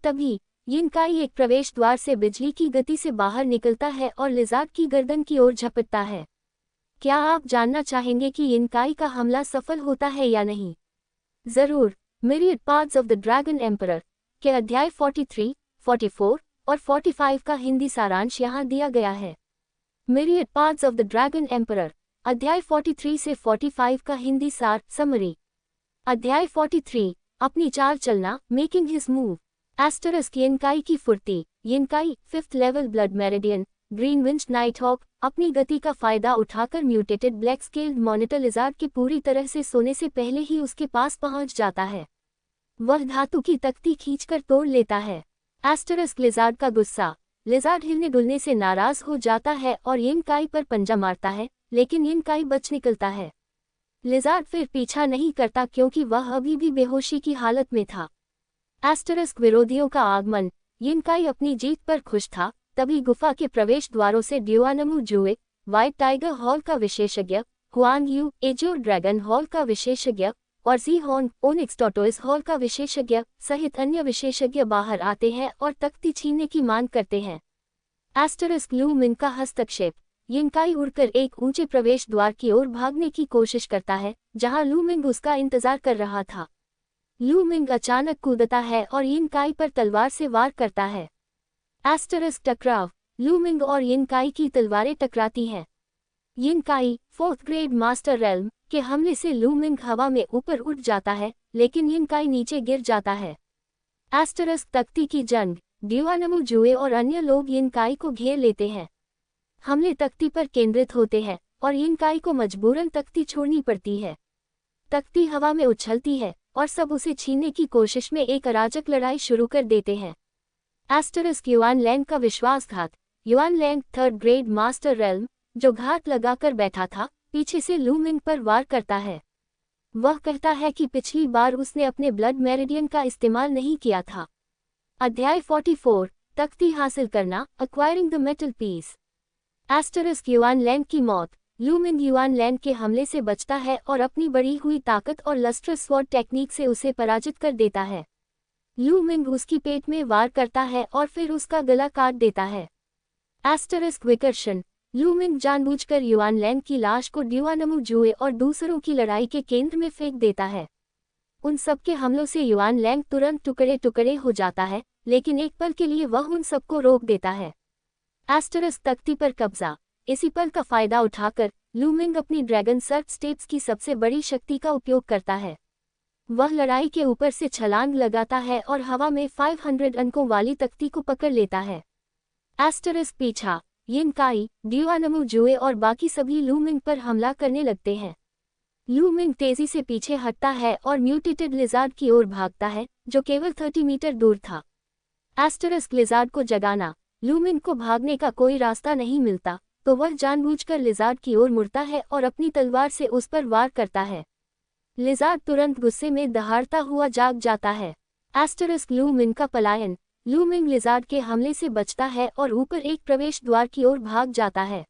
तभी यिनकाई एक प्रवेश द्वार से बिजली की गति से बाहर निकलता है और लिजार्ड की गर्दन की ओर झपटता है। क्या आप जानना चाहेंगे कि यिनकाई का हमला सफल होता है या नहीं? जरूर। Myriad paths of the dragon emperor के अध्याय 43, 44 और 45 का हिंदी सारांश यहाँ दिया गया है। Myriad paths of the dragon emperor अध्याय 43 से 45 का हिंदी सार समरी। अध्याय 43 अपनी चाल चलना मेकिंग हिज मूव। एस्टरिस्क यिनकाई की फुर्ती यिनकाई 5th level blood meridian green winch nighthawk अपनी गति का फायदा उठाकर mutated black scaled monitor lizard के पूरी तरह से सोने से पहले ही उसके पास पहुंच जाता है। वह धातु की तख्ती खींचकर तोड़ लेता है। एस्टरिस्क लिजार्ड का गुस्सा लिजार्ड हिलने डुलने से नाराज हो जाता है और यिनकाई पर पंजा मारता है, लेकिन यिनकाई बच निकलता है। लिजार्ड फिर पीछा नहीं करता क्योंकि वह अभी भी बेहोशी की हालत में था। एस्टरिस्क विरोधियों का आगमन यिनकाई अपनी जीत पर खुश था। तभी गुफा के प्रवेश द्वारों से ड्यूआनमू जुए व्हाइट टाइगर हॉल का विशेषज्ञ हुआंग यू एजोर ड्रैगन हॉल का विशेषज्ञ और जी हॉन ओनिक्स टॉटोइस हॉल का विशेषज्ञ सहित अन्य विशेषज्ञ बाहर आते हैं और तख्ती छीनने की मांग करते हैं। एस्टरिस्क लू मिंग का हस्तक्षेप यिनकाई उड़कर एक ऊंचे प्रवेश द्वार की ओर भागने की कोशिश करता है, जहां लू मिंग उसका इंतजार कर रहा था। लू मिंग अचानक कूदता है और यिनकाई पर तलवार से वार करता है। एस्टरिस्क टकराव लू मिंग और यिनकाई की तलवारें टकराती हैं। यिनकाई 4th ग्रेड मास्टर रेल्म के हमले से लू मिंग हवा में ऊपर उठ जाता है, लेकिन यिनकाई नीचे गिर जाता है। एस्टरिस्क तख्ती की जंग ड्यूआनमू जुए और अन्य लोग यिनकाई को घेर लेते हैं। हमले तख्ती पर केंद्रित होते हैं और यिनकाई को मजबूरन तख्ती छोड़नी पड़ती है। तख्ती हवा में उछलती है और सब उसे छीनने की कोशिश में एक अराजक लड़ाई शुरू कर देते हैं। एस्टरिस्क युआन लैंग का विश्वासघात Yuan Lang 3rd grade master realm जो घात लगाकर बैठा था, पीछे से लू मिंग पर वार करता है। वह कहता है कि पिछली बार उसने अपने ब्लड मेरिडियन का इस्तेमाल नहीं किया था। अध्याय 44 तख्ती हासिल करना acquiring the metal piece. Asterisk Yuan Lang की मौत लू मिंग युआन लैंग के हमले से बचता है और अपनी बढ़ी हुई ताकत और लस्ट्रस स्वॉर्ड टेक्निक से उसे पराजित कर देता है। लू मिंग उसकी पेट में वार करता है और फिर उसका गला काट देता है। एस्टरिस्क विकर्षण लू मिंग जानबूझकर युआन लैंग की लाश को ड्यूआनमू जुए और दूसरों की लड़ाई के केंद्र में फेंक देता है। उन सबके हमलों से युआन लैंग तुरंत टुकड़े टुकड़े हो जाता है, लेकिन एक पल के लिए वह उन सबको रोक देता है। एस्टरिस्क तख्ती पर कब्जा इसी पल का फायदा उठाकर लू मिंग अपनी ड्रैगन सर्च स्टेट्स की सबसे बड़ी शक्ति का उपयोग करता है। वह लड़ाई के ऊपर से छलांग लगाता है और हवा में 500 अंकों वाली तख्ती को पकड़ लेता है। एस्टरिस्क पीछा यिनकाई, ड्यूआनमू जुए और बाकी सभी लू मिंग पर हमला करने लगते हैं। लू मिंग तेजी से पीछे हटता है और म्यूटेटेड लिजार्ड की ओर भागता है, जो केवल 30 मीटर दूर था। एस्टरिस्क लिजार्ड को जगाना। लू मिंग को भागने का कोई रास्ता नहीं मिलता, तो वह जानबूझकर लिजार्ड की ओर मुड़ता है और अपनी तलवार से उस पर वार करता है। लिजार्ड तुरंत गुस्से में दहाड़ता हुआ जाग जाता है। एस्टरिस्क लू मिंग का पलायन। लू मिंग लिजार्ड के हमले से बचता है और ऊपर एक प्रवेश द्वार की ओर भाग जाता है।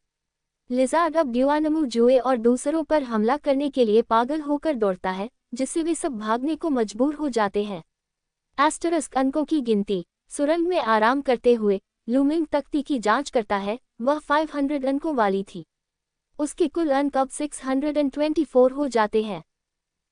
लिजार्ड अब ड्यूआनमू जुए और दूसरों पर हमला करने के लिए पागल होकर दौड़ता है, जिससे वे सब भागने को मजबूर हो जाते हैं। एस्टरिस्क अंकों की गिनती। सुरंग में आराम करते हुए लू मिंग तख्ती की जांच करता है। वह 500 अंकों वाली थी। उसके कुल अंक अब 624 हो जाते हैं।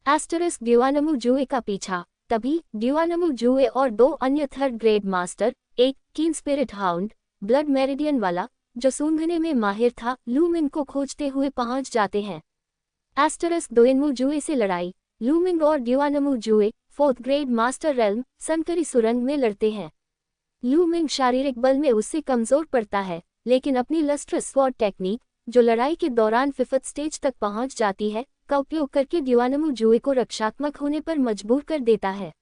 एस्टरिस्क ड्यूआनमू जुए का पीछा। तभी ड्यूआनमू जुए और 2 अन्य थर्ड ग्रेड मास्टर, एक कीन स्पिरिट हाउंड, ब्लड मेरिडियन वाला, जो सूंघने में माहिर था, लू मिंग को खोजते हुए पहुंच जाते हैं। एस्टरिस्क डोएनमू जुए से लड़ाई। लू मिंग और ड्यूआनमू जुए, 4th ग्रेड मास्टर रेल्म, सनकरी सुरंग में लड़ते हैं। लू मिंग शारीरिक बल में उससे कमजोर पड़ता है, लेकिन अपनी लस्ट्रस स्वॉर्ड टेक्निक, जो लड़ाई के दौरान 5th स्टेज तक पहुंच जाती है, का उपयोग करके ड्यूआनमू जुए को रक्षात्मक होने पर मजबूर कर देता है।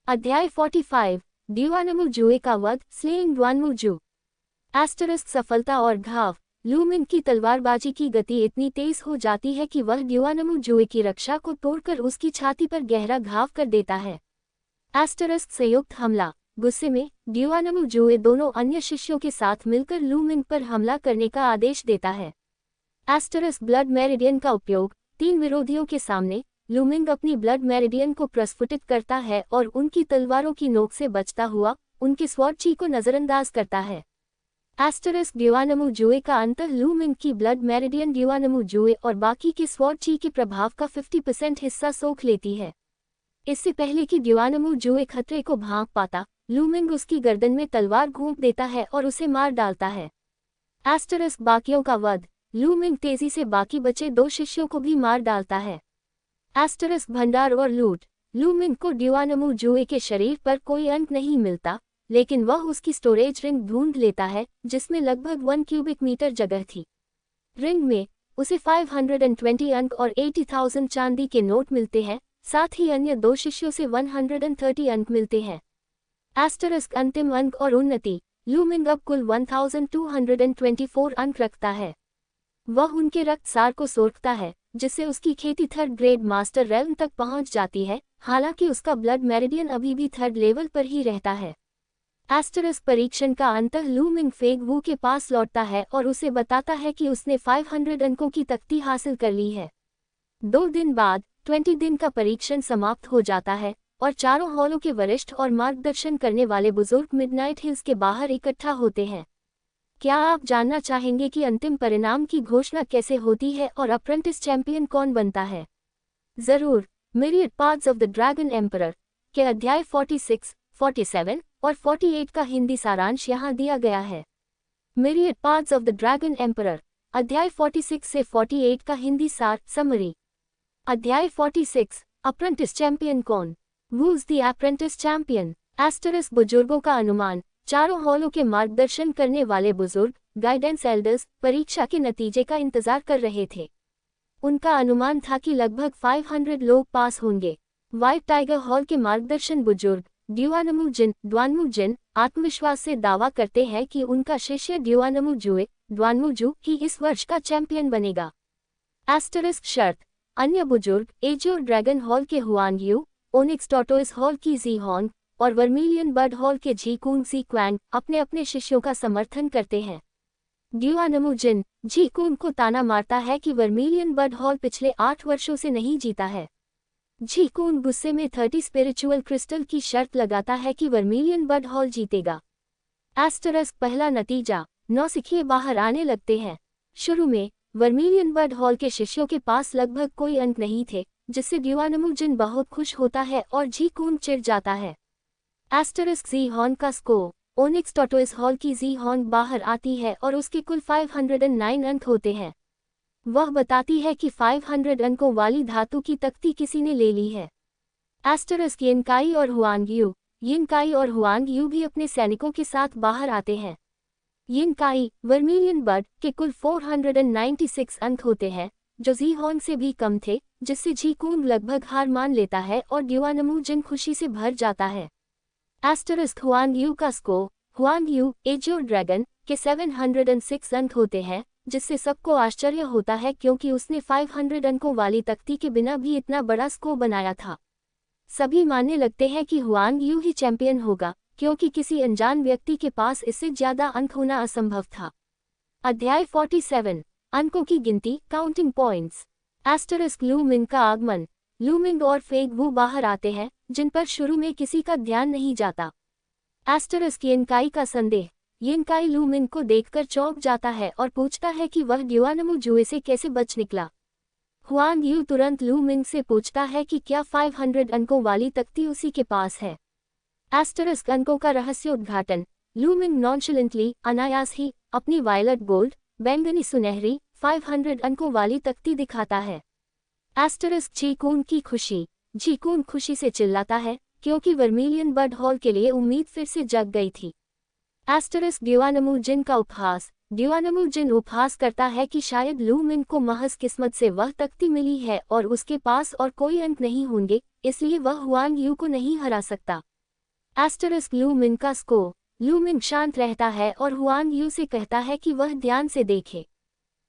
अध्याय 45, ड्यूआनमू जुए का वध, स्लेइंग ड्वानमू जू। एस्टरिस्क सफलता और घाव। लू मिंग की तलवारबाजी की गति इतनी तेज हो जाती है कि वह ड्यूआनमू जुए की रक्षा को तोड़कर उसकी छाती पर गहरा घाव कर देता है। एस्टरिस्क संयुक्त हमला। गुस्से में ड्यूआनमू जुए दोनों अन्य शिष्यों के साथ मिलकर लू मिंग पर हमला करने का आदेश देता है। एस्टरिस्क ब्लड मेरिडियन का उपयोग। 3 विरोधियों के सामने लू मिंग अपनी ब्लड मेरिडियन को प्रस्फुटित करता है और उनकी तलवारों की नोक से बचता हुआ उनके स्वॉर्ड ची को नजरअंदाज करता है। एस्टरिस्क ड्यूआनमू जुए का अंतर। लू मिंग की ब्लड मेरिडियन ड्यूआनमू जुए और बाकी के स्वॉर्ड ची के प्रभाव का 50% हिस्सा सोख लेती है। इससे पहले कि ड्यूआनमू जुए खतरे को भांप पाता, लू मिंग उसकी गर्दन में तलवार घोंप देता है और उसे मार डालता है। एस्टरिस्क बाकियों का वध। लू मिंग तेजी से बाकी बचे 2 शिष्यों को भी मार डालता है। एस्टरिस्क भंडार और लूट। लू मिंग को ड्यूआनमू जुए के शरीर पर कोई अंक नहीं मिलता, लेकिन वह उसकी स्टोरेज रिंग ढूंढ लेता है, जिसमें लगभग 1 क्यूबिक मीटर जगह थी। रिंग में उसे 520 अंक और 80,000 चांदी के नोट मिलते हैं, साथ ही अन्य 2 शिष्यों से 130 अंक मिलते हैं। एस्टरिस्क अंतिम अंक और उन्नति। लू मिंग अब कुल 1224 अंक रखता है। वह उनके रक्त सार को सोखता है, जिससे उसकी खेती 3rd ग्रेड मास्टर रेल्म तक पहुंच जाती है, हालांकि उसका ब्लड मेरिडियन अभी भी 3rd लेवल पर ही रहता है। एस्टरिस्क परीक्षण का अंत। लू मिंग फेग वू के पास लौटता है और उसे बताता है कि उसने 500 अंकों की तख्ती हासिल कर ली है। 2 दिन बाद 20 दिन का परीक्षण समाप्त हो जाता है और चारों हॉलों के वरिष्ठ और मार्गदर्शन करने वाले बुजुर्ग मिडनाइट हिल्स के बाहर इकट्ठा होते हैं। क्या आप जानना चाहेंगे कि अंतिम परिणाम की घोषणा कैसे होती है और अप्रेंटिस चैंपियन कौन बनता है? जरूर। Myriad paths of the dragon emperor के अध्याय 46, 47 और 48 का हिंदी सारांश यहाँ दिया गया है। Myriad paths of the dragon emperor, अध्याय 46 से 48 का हिंदी सार समरी। अध्याय 46, अप्रेंटिस चैंपियन कौन? Whose the apprentice champion? Asterisk बुजुर्गों का अनुमान। चारों हॉलों के मार्गदर्शन करने वाले बुजुर्ग, गाइडेंस एल्डर्स, परीक्षा के नतीजे का इंतजार कर रहे थे। उनका अनुमान था कि लगभग 500 लोग पास होंगे। व्हाइट टाइगर हॉल के मार्गदर्शन बुजुर्ग, ड्वानमू जिन, आत्मविश्वास से दावा करते हैं कि उनका शिष्य ड्यूआनमू जुए, ड्वानमू जू, ही इस वर्ष का चैंपियन बनेगा। एस्टरिस्क शर्त। अन्य बुजुर्ग, एजियोर ड्रैगन हॉल के Huang you, onyx tortoise hall की जी हॉन्ग और वर्मिलियन बर्ड हॉल के जी कूंग सी क्वैंग अपने अपने शिष्यों का समर्थन करते हैं। ड्यूआनमू जिन, जी कूंग को ताना मारता है कि वर्मिलियन बर्ड हॉल पिछले 8 वर्षों से नहीं जीता है। जी कूंग गुस्से में 30 स्पिरिचुअल क्रिस्टल की शर्त लगाता है कि वर्मिलियन बर्ड हॉल जीतेगा। एस्टरिस्क पहला नतीजा। नौसिखिए बाहर आने लगते हैं। शुरू में वर्मिलियन बर्ड हॉल के शिष्यों के पास लगभग कोई अंक नहीं थे, जिससे ड्यूआनमू जिन बहुत खुश होता है और जी कूंग चिढ़ जाता है। एस्टरिस्क जी हॉर्न का स्कोर। ओनिक्स टॉटोइस हॉल की जी हॉर्न बाहर आती है और उसके कुल 509 अंक होते हैं। वह बताती है कि 500 अंकों वाली धातु की तख्ती किसी ने ले ली है। एस्टरिस्क यिनकाई और हुआंग यू भी अपने सैनिकों के साथ बाहर आते हैं। यिन काई वर्मिलियन बर्ड के कुल 496 अंक होते हैं, जो जी होंग से भी कम थे, जिससे जी कून लगभग हार मान लेता है और ड्यूआनमू जिन खुशी से भर जाता है। एस्टरिस्क हुआंग यू का score, Huang you AJIO dragon के 706 अंक होते हैं, जिससे सबको आश्चर्य होता है क्योंकि उसने 500 अंकों वाली तख्ती के बिना भी इतना बड़ा स्कोर बनाया था। सभी मानने लगते हैं कि हुआंग यू ही चैंपियन होगा, क्योंकि किसी अनजान व्यक्ति के पास इससे ज्यादा अंक होना असंभव था। अध्याय 47 अंकों की गिनती, काउंटिंग पॉइंट्स। एस्टरिस्क लू मिंग का आगमन। लू मिंग और फेग वू बाहर आते हैं, जिन पर शुरू में किसी का ध्यान नहीं जाता। एस्टरिस्क यिन काई का संदेह। यिन काई लू मिंग को देखकर चौंक जाता है और पूछता है कि वह ड्यूआनमू जुए से कैसे बच निकला। हुआंग यू तुरंत लू मिंग से पूछता है कि क्या 500 अंकों वाली तख्ती उसी के पास है। एस्टरिस्क अंकों का रहस्य उद्घाटन। लू मिंग नॉनशलेंटली अनायास ही अपनी वायलट गोल्ड बैंगनी सुनहरी 500 अंकों वाली तख्ती दिखाता है। एस्टरिस्क जी कून की खुशी। जी कून खुशी से चिल्लाता है, क्योंकि वर्मिलियन बर्ड हॉल के लिए उम्मीद फिर से जग गई थी। एस्टरिस्क ड्यूआनमू जिन का उपहास। ड्यूआनमू जिन उपहास करता है कि शायद लू मिंग को महज किस्मत से वह तख्ती मिली है और उसके पास और कोई अंक नहीं होंगे, इसलिए वह हुआंग यू को नहीं हरा सकता। एस्टरिस्क लू मिंग का स्कोर। लू मिंग शांत रहता है और हुआंग यू से कहता है कि वह ध्यान से देखे।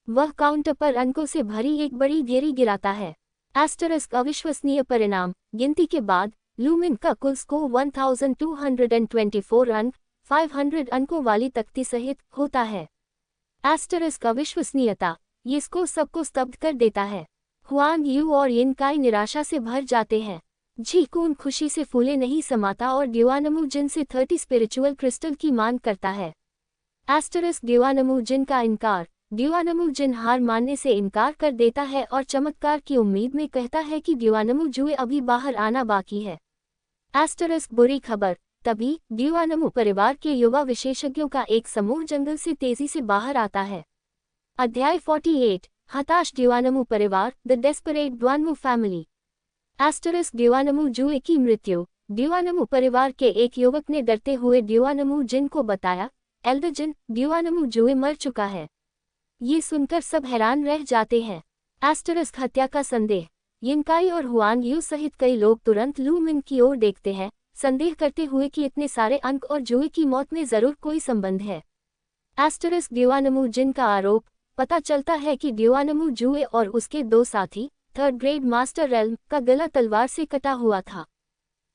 वह काउंटर पर अंकों से भरी एक बड़ी ढेरी गिराता है। एस्टरिस्क अविश्वसनीय परिणाम। गिनती के बाद लू मिंग का कुल स्कोर 1224 अंक 500 अंकों वाली तख्ती सहित होता है। एस्टरिस्क अविश्वसनीयता। ये स्कोर सबको स्तब्ध कर देता है। हुआंग यू और यिन काई निराशा से भर जाते हैं। जी कून खुशी से फूले नहीं समाता और ड्यूआनमू जिन से 30 स्पिरिचुअल क्रिस्टल की मांग करता है। एस्टरिस्क ड्यूआनमू जिन का इनकार। ड्यूआनमू जिन हार मानने से इनकार कर देता है और चमत्कार की उम्मीद में कहता है कि ड्यूआनमू जुए अभी बाहर आना बाकी है। एस्टरिस्क बुरी खबर। तभी ड्यूआनमू परिवार के युवा विशेषज्ञों का एक समूह जंगल से तेजी से बाहर आता है। अध्याय 48 हताश ड्यूआनमू परिवार, द डेस्परेट ड्वानमू फैमिली। एस्टरिस्क ड्यूआनमू जुए की मृत्यु। ड्यूआनमू परिवार के एक युवक ने डरते हुए ड्यूआनमू जिन को बताया, एल्डर जिन, ड्यूआनमू जुए मर चुका है। ये सुनकर सब हैरान रह जाते हैं। एस्टरिस्क हत्या का संदेह। यिन काई और हुआंग यू सहित कई लोग तुरंत लू मिंग की ओर देखते हैं, संदेह करते हुए कि इतने सारे अंक और जुए की मौत में जरूर कोई संबंध है। एस्टरिस्क ड्यूआनमू जिन का आरोप। पता चलता है कि ड्यूआनमू जुए और उसके दो साथी, थर्ड ग्रेड मास्टर रेल्म का गला तलवार से कटा हुआ था।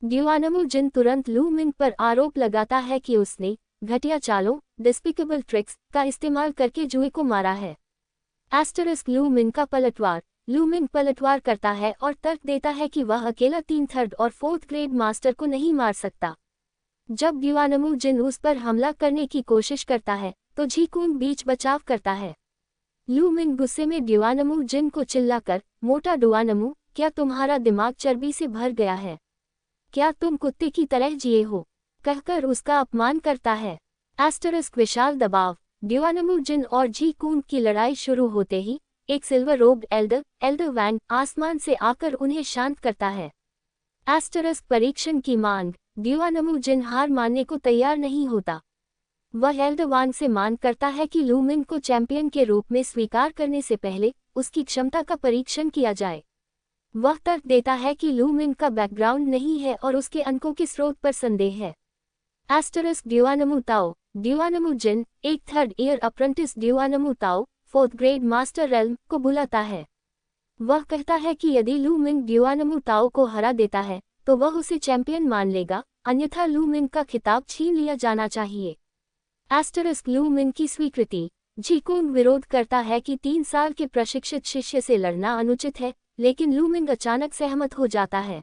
ड्यूआनमू जिन तुरंत लू मिंग पर आरोप लगाता है कि उसने घटिया चालों, डिस्पिकेबल ट्रिक्स का इस्तेमाल करके जुए को मारा है। एस्टरिस्क लू मिंग का पलटवार। लू मिंग पलटवार करता है और तर्क देता है कि वह अकेला 3 थर्ड और 4th ग्रेड मास्टर को नहीं मार सकता। जब ड्यूआनमू जिन उस पर हमला करने की कोशिश करता है, तो जी कून बीच बचाव करता है। लू मिंग गुस्से में ड्यूआनमू जिन को चिल्लाकर, मोटा ड्यूआनमू, क्या तुम्हारा दिमाग चर्बी से भर गया है? क्या तुम कुत्ते की तरह जिए हो? कहकर उसका अपमान करता है। एस्टरिस्क विशाल दबाव। ड्यूआनमू जिन और जी कून की लड़ाई शुरू होते ही एक सिल्वर रोब्ड एल्डर वैंग आसमान से आकर उन्हें शांत करता है। एस्टरिस्क परीक्षण की मांग। ड्यूआनमू जिन हार मानने को तैयार नहीं होता। वह एल्डर वांग से मांग करता है कि लू मिंग को चैंपियन के रूप में स्वीकार करने से पहले उसकी क्षमता का परीक्षण किया जाए। वह तर्क देता है कि लू मिंग का बैकग्राउंड नहीं है और उसके अंकों के स्रोत पर संदेह है। एस्टरिस्क ड्यूआनमू ताओ। ड्यूआनमू जिन एक थर्ड ईयर अप्रेंटिस ड्यूआनमू ताओ 4th ग्रेड मास्टर रेल्म को बुलाता है। वह कहता है कि यदि लू मिंग ड्यूआनमू ताओ को हरा देता है, तो वह उसे चैंपियन मान लेगा, अन्यथा लू मिंग का खिताब छीन लिया जाना चाहिए। एस्टरिस्क लू मिंग की स्वीकृति। जी कून विरोध करता है कि 3 साल के प्रशिक्षित शिष्य से लड़ना अनुचित है, लेकिन लू मिंग अचानक सहमत हो जाता है।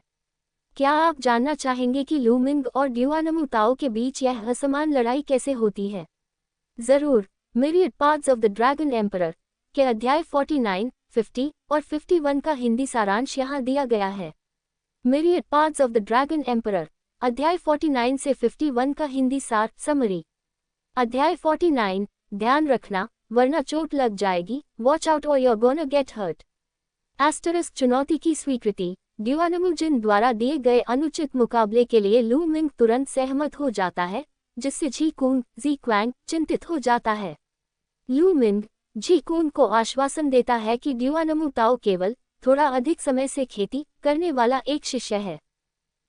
क्या आप जानना चाहेंगे कि लू मिंग और ड्यूआनमू ताओ के बीच यह असमान लड़ाई कैसे होती है? जरूर। Myriad paths of the dragon emperor के अध्याय 49, 50 और 51 का हिंदी सारांश यहाँ दिया गया है। Myriad paths of the dragon emperor अध्याय 49 से 51 का हिंदी सार समरी। अध्याय 49 ध्यान रखना, वरना चोट लग जाएगी, वॉच आउट और you're gonna get hurt। Asterisk चुनौती की स्वीकृति। ड्यूआनमू जिन द्वारा दिए गए अनुचित मुकाबले के लिए लू मिंग तुरंत सहमत हो जाता है, जिससे जी कुंग जी क्वैंग चिंतित हो जाता है। लू मिंग जी कुंग को आश्वासन देता है कि ड्यूआनमू ताओ केवल थोड़ा अधिक समय से खेती करने वाला एक शिष्य है।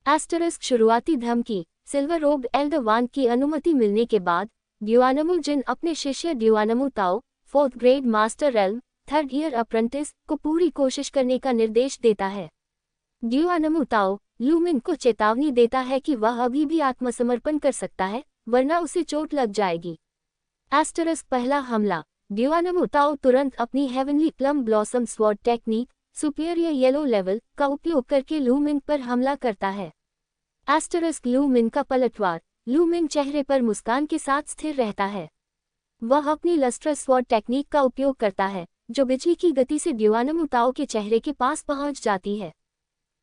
एस्टरिस्क शुरुआती धमकी सिल्वर रोब्ड एल्डर वान की अनुमति मिलने के बाद ड्यूआनमू जिन अपने शिष्य ड्यूआनमू ताओ 4th grade master realm 3rd year apprentice को पूरी कोशिश करने का निर्देश देता है। ड्यूआनमू ताओ लू मिंग को चेतावनी देता है कि वह अभी भी आत्मसमर्पण कर सकता है, वरना उसे चोट लग जाएगी। एस्टरिस्क पहला हमला ड्यूआनमू ताओ तुरंत अपनी heavenly plum blossom sword technique superior yellow level का उपयोग करके लू मिंग पर हमला करता है। एस्टरिस्क लू मिंग का पलटवार लू मिंग चेहरे पर मुस्कान के साथ स्थिर रहता है। वह अपनी लस्ट्रस स्वॉर्ड टेक्निक का उपयोग करता है, जो बिजली की गति से ड्यूआनमू ताओ के चेहरे के पास पहुंच जाती है।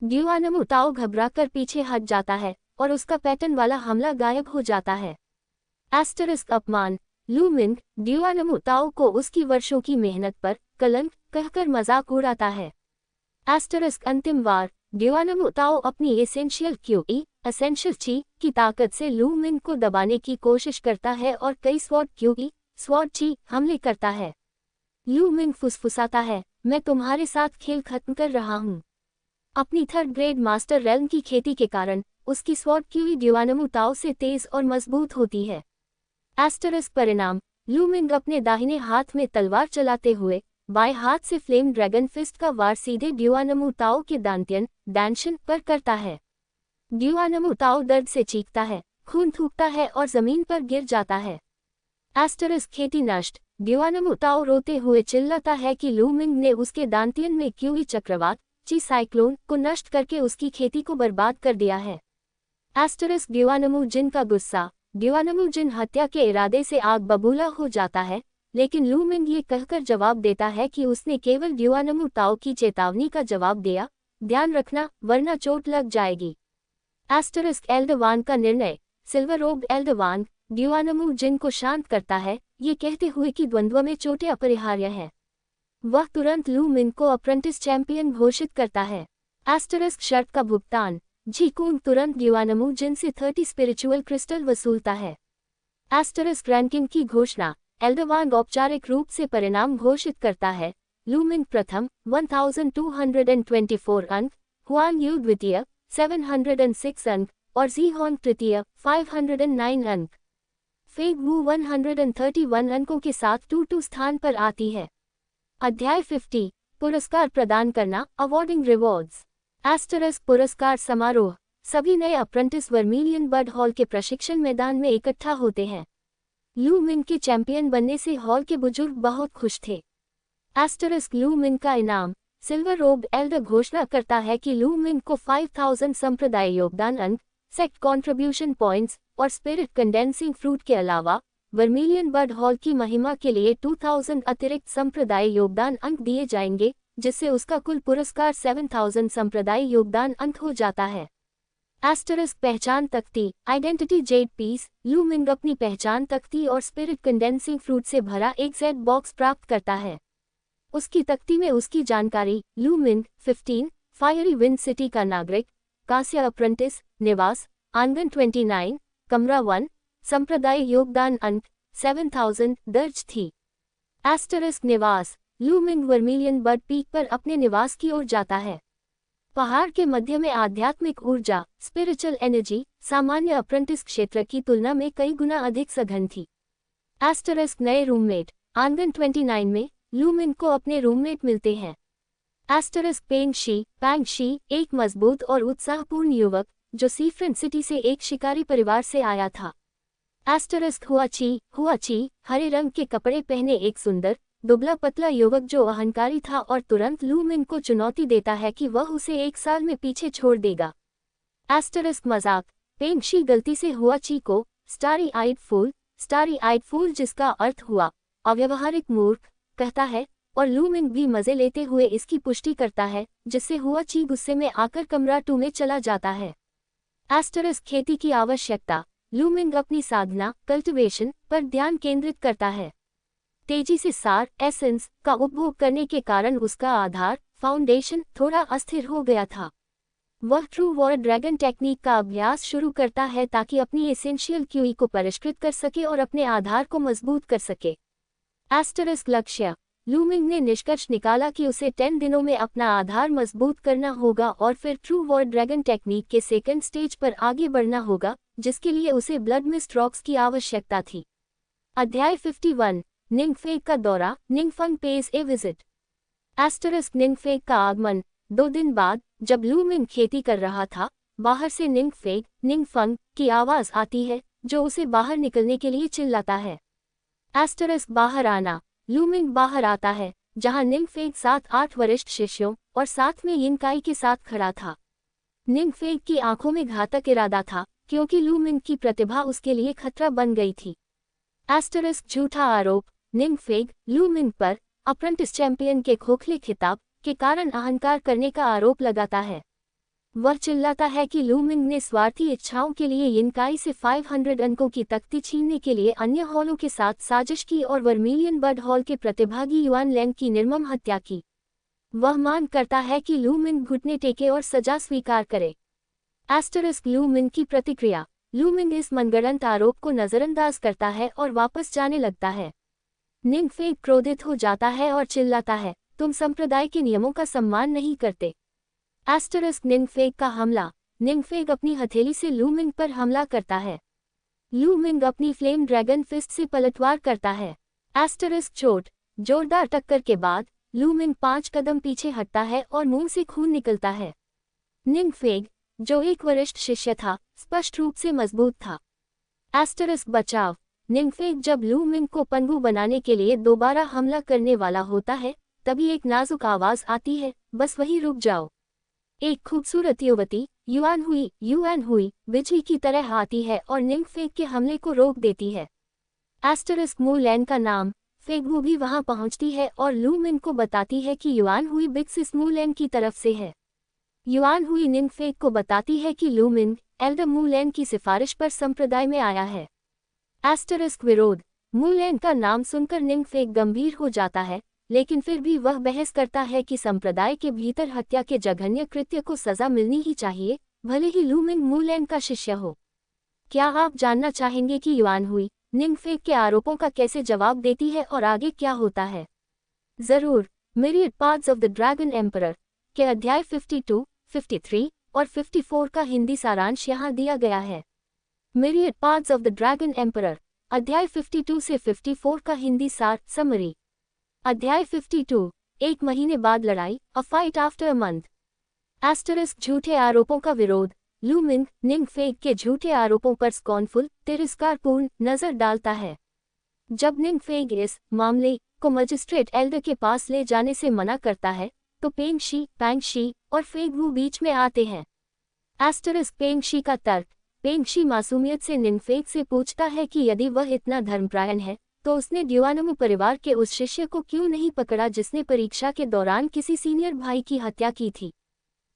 ड्यूआनमू ताओ घबराकर पीछे हट जाता है और उसका पैटर्न वाला हमला गायब हो जाता है। एस्टरिस्क अपमान लू मिंग ड्यूआनमू ताओ को उसकी वर्षों की मेहनत पर कलंक कहकर मजाक उड़ाता है। एस्टरिस्क अंतिम वार ड्यूआनमू ताओ अपनी एसेंशियल क्यूई एसेंशियल ची की ताकत से लू मिंग को दबाने की कोशिश करता है और कई स्वॉर्ड क्यूई स्वॉर्ड ची हमले करता है। लू मिंग फुसफुसाता है, मैं तुम्हारे साथ खेल खत्म कर रहा हूँ। अपनी 3rd ग्रेड मास्टर रेल्म की खेती के कारण उसकी स्वॉर्ड क्यूई ड्यूआनमू ताओ से तेज और मजबूत होती है। एस्टरिस्क परिणाम लू मिंग अपने दाहिने हाथ में तलवार चलाते हुए बाएं हाथ से फ्लेम ड्रैगन फिस्ट का वार सीधे ड्यूआनमू ताओ के दांत्यन डैंशन पर करता है। ड्यूआनमू ताओ दर्द से चीखता है, खून थूकता है और जमीन पर गिर जाता है। एस्टरिस्क खेती नष्ट ड्यूआनमू ताओ रोते हुए चिल्लाता है कि लू मिंग ने उसके दांत्यन में क्यूई चक्रवात ची साइक्लोन को नष्ट करके उसकी खेती को बर्बाद कर दिया है। एस्टरिस्क ड्यूआनमू जिन का गुस्सा ड्यूआनमू जिन हत्या के इरादे से आग बबूला हो जाता है, लेकिन लू मिंग ये कहकर जवाब देता है कि उसने केवल ड्यूआनमू ताओ की चेतावनी का जवाब दिया, ध्यान रखना वरना चोट लग जाएगी। एस्टरिस्क एल्डर वान का निर्णय सिल्वर रोब्ड एल्डर वान ड्यूआनमू जिन को शांत करता है, ये कहते हुए कि द्वंद्व में चोटें अपरिहार्य हैं। वह तुरंत लू मिंग को अप्रेंटिस चैंपियन घोषित करता है। एस्टरिस्क शर्त का भुगतान जी कुंग तुरंत ड्यूआनमू जिन से 30 स्पिरिचुअल क्रिस्टल वसूलता है। एस्टरिस्क रैंकिंग की घोषणा एल्डर वान औपचारिक रूप से परिणाम घोषित करता है। लू मिंग प्रथम 1224 अंक, हुआन यू द्वितीय 706 अंक और जी हॉन तृतीय 509 अंक। फेग वू 131 अंकों के साथ 2 स्थान पर आती है। अध्याय 50 पुरस्कार प्रदान करना अवॉर्डिंग रिवॉर्ड्स। एस्टरिस्क पुरस्कार समारोह सभी नए अप्रेंटिस वर्मिलियन बर्ड हॉल के प्रशिक्षण मैदान में इकट्ठा होते हैं। लू मिंग के चैंपियन बनने से हॉल के बुजुर्ग बहुत खुश थे। एस्टरिस्क लू मिंग का इनाम सिल्वर रोब्ड एल्डर घोषणा करता है कि लू मिंग को 5000 संप्रदाय योगदान अंक, सेक्ट कॉन्ट्रीब्यूशन पॉइंट्स और स्पिरिट कंडेंसिंग फ्रूट के अलावा वर्मिलियन बर्ड हॉल की महिमा के लिए 2000 अतिरिक्त संप्रदाय योगदान अंक दिए जाएंगे, जिससे उसका कुल पुरस्कार 7000 संप्रदाय योगदान अंक हो जाता है। एस्टरिस्क पहचान तख्ती आइडेंटिटी जेड पीस लू मिंग अपनी पहचान तख्ती और स्पिरिट कंडेंसिंग फ्रूट से भरा एक जेड बॉक्स प्राप्त करता है। उसकी तख्ती में उसकी जानकारी लू मिंग 15 फायरी विंड सिटी का नागरिक, कांस्य अप्रेंटिस, निवास आंगन 29, कमरा 1, संप्रदाय योगदान अंक 7000 दर्ज थी। एस्टरिस्क निवास लू मिंग वर्मिलियन बर्ड पीक पर अपने निवास की ओर जाता है। पहाड़ के मध्य में आध्यात्मिक ऊर्जा स्पिरिचुअल एनर्जी सामान्य अप्रेंटिस क्षेत्र की तुलना में कई गुना अधिक सघन थी। एस्टरिस्क नए रूममेट आंगन 29 में लू मिंग को अपने रूममेट मिलते हैं। एस्टरिस्क पैंग शी एक मजबूत और उत्साहपूर्ण युवक जो सीफ्रेंड सिटी से एक शिकारी परिवार से आया था। एस्टरिस्क हुआ ची हरे रंग के कपड़े पहने एक सुंदर दुबला पतला युवक जो अहंकारी था और तुरंत लू मिंग को चुनौती देता है कि वह उसे 1 साल में पीछे छोड़ देगा। एस्टरिस्क मजाक पेंग शी गलती से हुआ ची को स्टारी आइड फूल जिसका अर्थ हुआ अव्यवहारिक मूर्ख कहता है और लू मिंग भी मजे लेते हुए इसकी पुष्टि करता है, जिससे हुआ ची गुस्से में आकर कमरा 2 में चला जाता है। एस्टरिस्क खेती की आवश्यकता लू मिंग अपनी साधना कल्टिवेशन पर ध्यान केंद्रित करता है। तेजी से सार एसेंस का उपभोग करने के कारण उसका आधार फाउंडेशन थोड़ा अस्थिर हो गया था। वह ट्रू वॉर ड्रैगन टेक्निक का अभ्यास शुरू करता है ताकि अपनी एसेंशियल क्यूई को परिष्कृत कर सके और अपने आधार को मजबूत कर सके। एस्टरिस्क लक्ष्य। लू मिंग ने निष्कर्ष निकाला कि उसे 10 दिनों में अपना आधार मजबूत करना होगा और फिर ट्रू वॉर ड्रैगन टेक्निक के सेकंड स्टेज पर आगे बढ़ना होगा, जिसके लिए उसे ब्लड मिस्ट रॉक्स की आवश्यकता थी। अध्याय 51 निंगफेग का दौरा, निंगफंग पेज ए विजिट। एस्टरिस्क निंगफेग का आगमन। 2 दिन बाद, जब लू मिंग खेती कर रहा था, बाहर से निंगफेग, निंगफंग की आवाज आती है, जो उसे बाहर निकलने के लिए चिल्लाता है। एस्टरिस्क बाहर आना। लू मिंग बाहर आता है, जहां निंगफेग 7-8 वरिष्ठ शिष्यों और साथ में यिनकाई के साथ खड़ा था। निंगफेग की आंखों में घातक इरादा था, क्योंकि लू मिंग की प्रतिभा उसके लिए खतरा बन गई थी। एस्टरिस्क झूठा आरोप। निंगफेग, लू मिंग पर अप्रेंटिस चैंपियन के खोखले खिताब के कारण अहंकार करने का आरोप लगाता है। वह चिल्लाता है कि लू मिंग ने स्वार्थी इच्छाओं के लिए यिनकाई से 500 अंकों की तख्ती छीनने के लिए अन्य हॉलों के साथ साजिश की और वर्मिलियन बर्ड हॉल के प्रतिभागी युआन लैंग की निर्मम हत्या की। वह मांग करता है कि लू मिंग घुटने टेके और सजा स्वीकार करे। एस्टरिस्क लू मिंग की प्रतिक्रिया। लू मिंग इस मनगढ़ंत आरोप को नजरअंदाज करता है और वापस जाने लगता है। निंगफेग क्रोधित हो जाता है और चिल्लाता है, तुम संप्रदाय के नियमों का सम्मान नहीं करते। एस्टरिस्क निंगफेग का हमला। निंगफेग अपनी हथेली से लू मिंग पर हमला करता है। लू मिंग अपनी फ्लेम ड्रैगन फिस्ट से पलटवार करता है। एस्टरिस्क चोट। जोरदार टक्कर के बाद लू मिंग 5 कदम पीछे हटता है और मुंह से खून निकलता है। निंगफेग, जो एक वरिष्ठ शिष्य था, स्पष्ट रूप से मजबूत था। एस्टरिस्क बचाव। निंगफेग जब लू मिंग को पंगु बनाने के लिए दोबारा हमला करने वाला होता है, तभी एक नाजुक आवाज आती है, बस वहीं रुक जाओ। एक खूबसूरत युवती, युआन हुई, बिजली की तरह आती है और निंगफेग के हमले को रोक देती है। एस्टरिस्क मू लैन का नाम। फेगवू भी वहां पहुंचती है और लू मिंग को बताती है कि युआन हुई बिक्सिस मू लैन की तरफ से है। युआन हुई निंगफेग को बताती है कि लू मिंग, एल्डर मू लैन की सिफारिश पर संप्रदाय में आया है। एस्टरिस्क विरोध। मू लैन का नाम सुनकर निंगफेग गंभीर हो जाता है, लेकिन फिर भी वह बहस करता है कि संप्रदाय के भीतर हत्या के जघन्य कृत्य को सजा मिलनी ही चाहिए, भले ही लू मिंग मू लैन का शिष्य हो। क्या आप जानना चाहेंगे कि युआन हुई निंगफेग के आरोपों का कैसे जवाब देती है और आगे क्या होता है? जरूर। Myriad paths of the dragon emperor के अध्याय 52, 53 और 54 का हिंदी सारांश यहाँ दिया गया है। Myriad paths of the dragon emperor, अध्याय 52 से 54 का हिंदी सार समरी। अध्याय 52, 1 महीने बाद लड़ाई, a fight after a month. Asterisk झूठे आरोपों का विरोध। लू मिंग, निंगफेग के झूठे आरोपों पर स्कॉर्नफुल, तिरस्कारपूर्ण नजर डालता है। जब निंगफेग इस मामले को मजिस्ट्रेट एल्डर के पास ले जाने से मना करता है, तो पेंगशी और फेगवू बीच में आते हैं। एस्टरिस्क पेंगशी का तर्क। पेंगशी मासूमियत से निंगफेग से पूछता है कि यदि वह इतना धर्मपरायण है, तो उसने ड्यूआनमू परिवार के उस शिष्य को क्यों नहीं पकड़ा जिसने परीक्षा के दौरान किसी सीनियर भाई की हत्या की थी।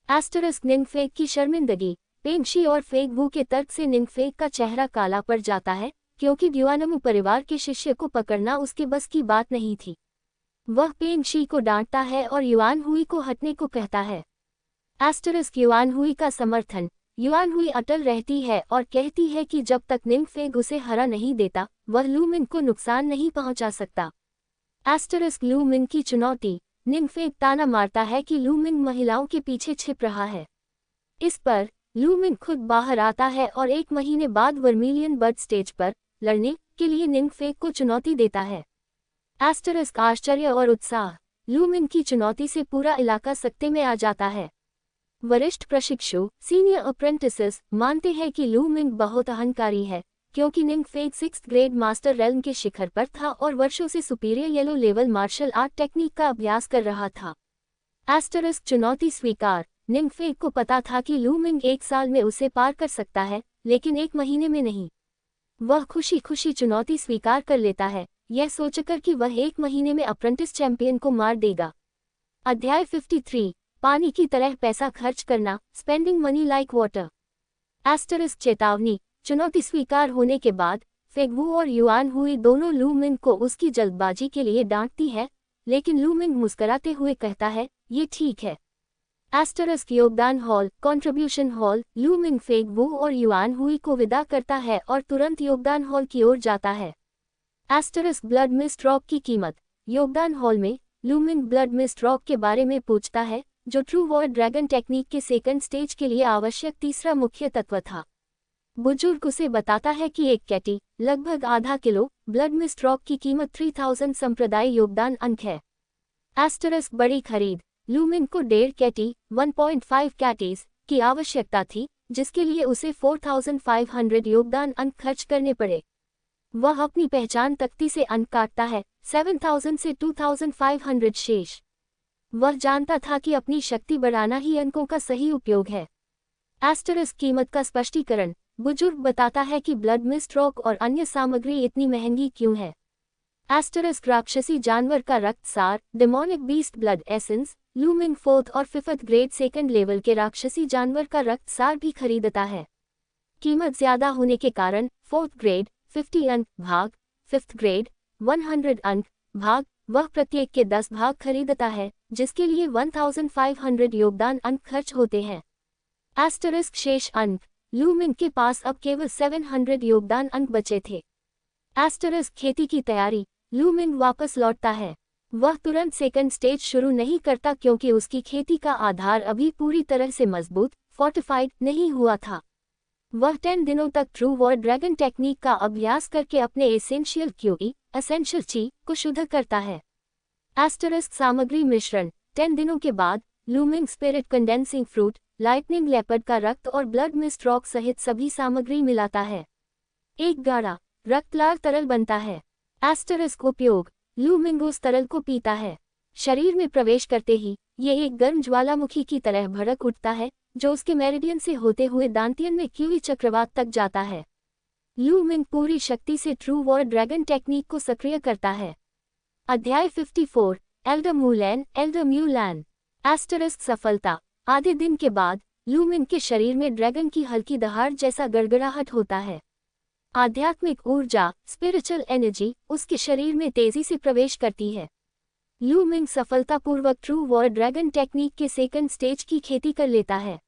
एस्टरिस्क निंगफेग की शर्मिंदगी। पेंगशी और फेगवू के तर्क से निंगफेग का चेहरा काला पड़ जाता है, क्योंकि ड्यूआनमू परिवार के शिष्य को पकड़ना उसके बस की बात नहीं थी। वह पेंगशी को डांटता है और युआन हुई को हटने को कहता है। एस्टरिस्क युआन हुई का समर्थन। युआन हुई अटल रहती है और कहती है कि जब तक निंगफेग उसे हरा नहीं देता, वह लू मिंग को नुकसान नहीं पहुंचा सकता। एस्टरिस्क लू मिंग की चुनौती। निंगफेग ताना मारता है कि लू मिंग महिलाओं के पीछे छिप रहा है। इस पर लू मिंग खुद बाहर आता है और 1 महीने बाद वर्मिलियन बर्ड स्टेज पर लड़ने के लिए निंगफेग को चुनौती देता है। एस्टरिस्क आश्चर्य और उत्साह। लू मिंग की चुनौती से पूरा इलाका सकते में आ जाता है। वरिष्ठ प्रशिक्षु, सीनियर अप्रेंटिसेस, मानते हैं कि लू मिंग बहुत अहंकारी है, क्योंकि निंगफेग 6th ग्रेड मास्टर रेल्म के शिखर पर था और वर्षों से superior yellow level martial art technique का अभ्यास कर रहा था। एस्टरिस्क चुनौती स्वीकार। निंगफेग को पता था कि लू मिंग 1 साल में उसे पार कर सकता है, लेकिन 1 महीने में नहीं। वह खुशी खुशी चुनौती स्वीकार कर लेता है, यह सोचकर कि वह 1 महीने में अप्रेंटिस चैंपियन को मार देगा। अध्याय 53, पानी की तरह पैसा खर्च करना, spending money like water. Asterisk चेतावनी। चुनौती स्वीकार होने के बाद फेगवू और युआन हुई दोनों लू मिंग को उसकी जल्दबाजी के लिए डांटती है, लेकिन लू मिंग मुस्कुराते हुए कहता है, ये ठीक है। एस्टरिस्क योगदान हॉल, कंट्रीब्यूशन हॉल, लू मिंग फेंग वू और युआन हुई को विदा करता है और तुरंत योगदान हॉल की ओर जाता है। एस्टरिस्क ब्लड मिस्ट रॉक की कीमत। योगदान हॉल में लू मिंग ब्लड मिस्ट रॉक के बारे में पूछता है, जो ट्रू वॉर ड्रैगन टेक्निक के सेकंड स्टेज के लिए आवश्यक तीसरा मुख्य तत्व था। बुजुर्ग उसे बताता है कि एक कैटी, लगभग आधा किलो, ब्लड मिस्ट रॉक की कीमत 3000 संप्रदाय योगदान अंक है। एस्टरिस्क बड़ी खरीद। लू मिंग को 1.5 कैटी 1.5 कैटीज की आवश्यकता थी, जिसके लिए उसे 4500 योगदान अंक खर्च करने पड़े। वह अपनी पहचान तख्ती से अंक काटता है, 7000 से 2500 शेष। वह जानता था कि अपनी शक्ति बढ़ाना ही अंकों का सही उपयोग है। एस्टरिस्क कीमत का स्पष्टीकरण। बुजुर्ग बताता है कि ब्लड मिस्ट रॉक और अन्य सामग्री इतनी महंगी क्यों है। एस्टरिस्क राक्षसी जानवर का रक्त सार, डेमोनिक बीस्ट ब्लड एसेंस, लू मिंग 4th और 5th ग्रेड सेकंड लेवल के राक्षसी जानवर का रक्त सार भी खरीदता है। कीमत ज्यादा होने के कारण 4th ग्रेड 50 अंक भाग, 5th ग्रेड 100 अंक भाग, वह प्रत्येक के 10 भाग खरीदता है, जिसके लिए 1500 योगदान अंक खर्च होते हैं। एस्टरिस्क शेष अंक। लू मिंग के पास अब केवल 700 योगदान अंक बचे थे। एस्टरिस्क खेती की तैयारी। लू मिंग वापस लौटता है। वह तुरंत सेकंड स्टेज शुरू नहीं करता क्योंकि उसकी खेती का आधार अभी पूरी तरह से मजबूत, फोर्टिफाइड नहीं हुआ था। वह 10 दिनों तक ट्रू वॉर ड्रैगन टेक्निक का अभ्यास करके अपने एसेंशियल क्यूई एसेंशियल ची को शुद्ध करता है। एस्टरिस्क सामग्री मिश्रण। 10 दिनों के बाद लू Ming spirit condensing fruit, lightning leopard का रक्त और ब्लड मिस्ट रॉक सहित सभी सामग्री मिलाता है। एक गाढ़ा रक्तलाल तरल बनता है। एस्टरिस्क उपयोग। लू मिंग उस तरल को पीता है। शरीर में प्रवेश करते ही ये एक गर्म ज्वालामुखी की तरह भड़क उठता है, जो उसके मेरिडियन से होते हुए दांतियन में क्यूई चक्रवात तक जाता है। लू मिंग पूरी शक्ति से ट्रू वॉर ड्रैगन टेक्निक को सक्रिय करता है। अध्याय 54, एल्डर म्यूलैन। एस्टरिस्क सफलता। आधे दिन के बाद लू मिंग के शरीर में ड्रैगन की हल्की दहाड़ जैसा गड़गड़ाहट होता है। आध्यात्मिक ऊर्जा, स्पिरिचुअल एनर्जी, उसके शरीर में तेजी से प्रवेश करती है। लू मिंग सफलतापूर्वक ट्रू वॉर ड्रैगन टेक्निक के सेकंड स्टेज की खेती कर लेता है।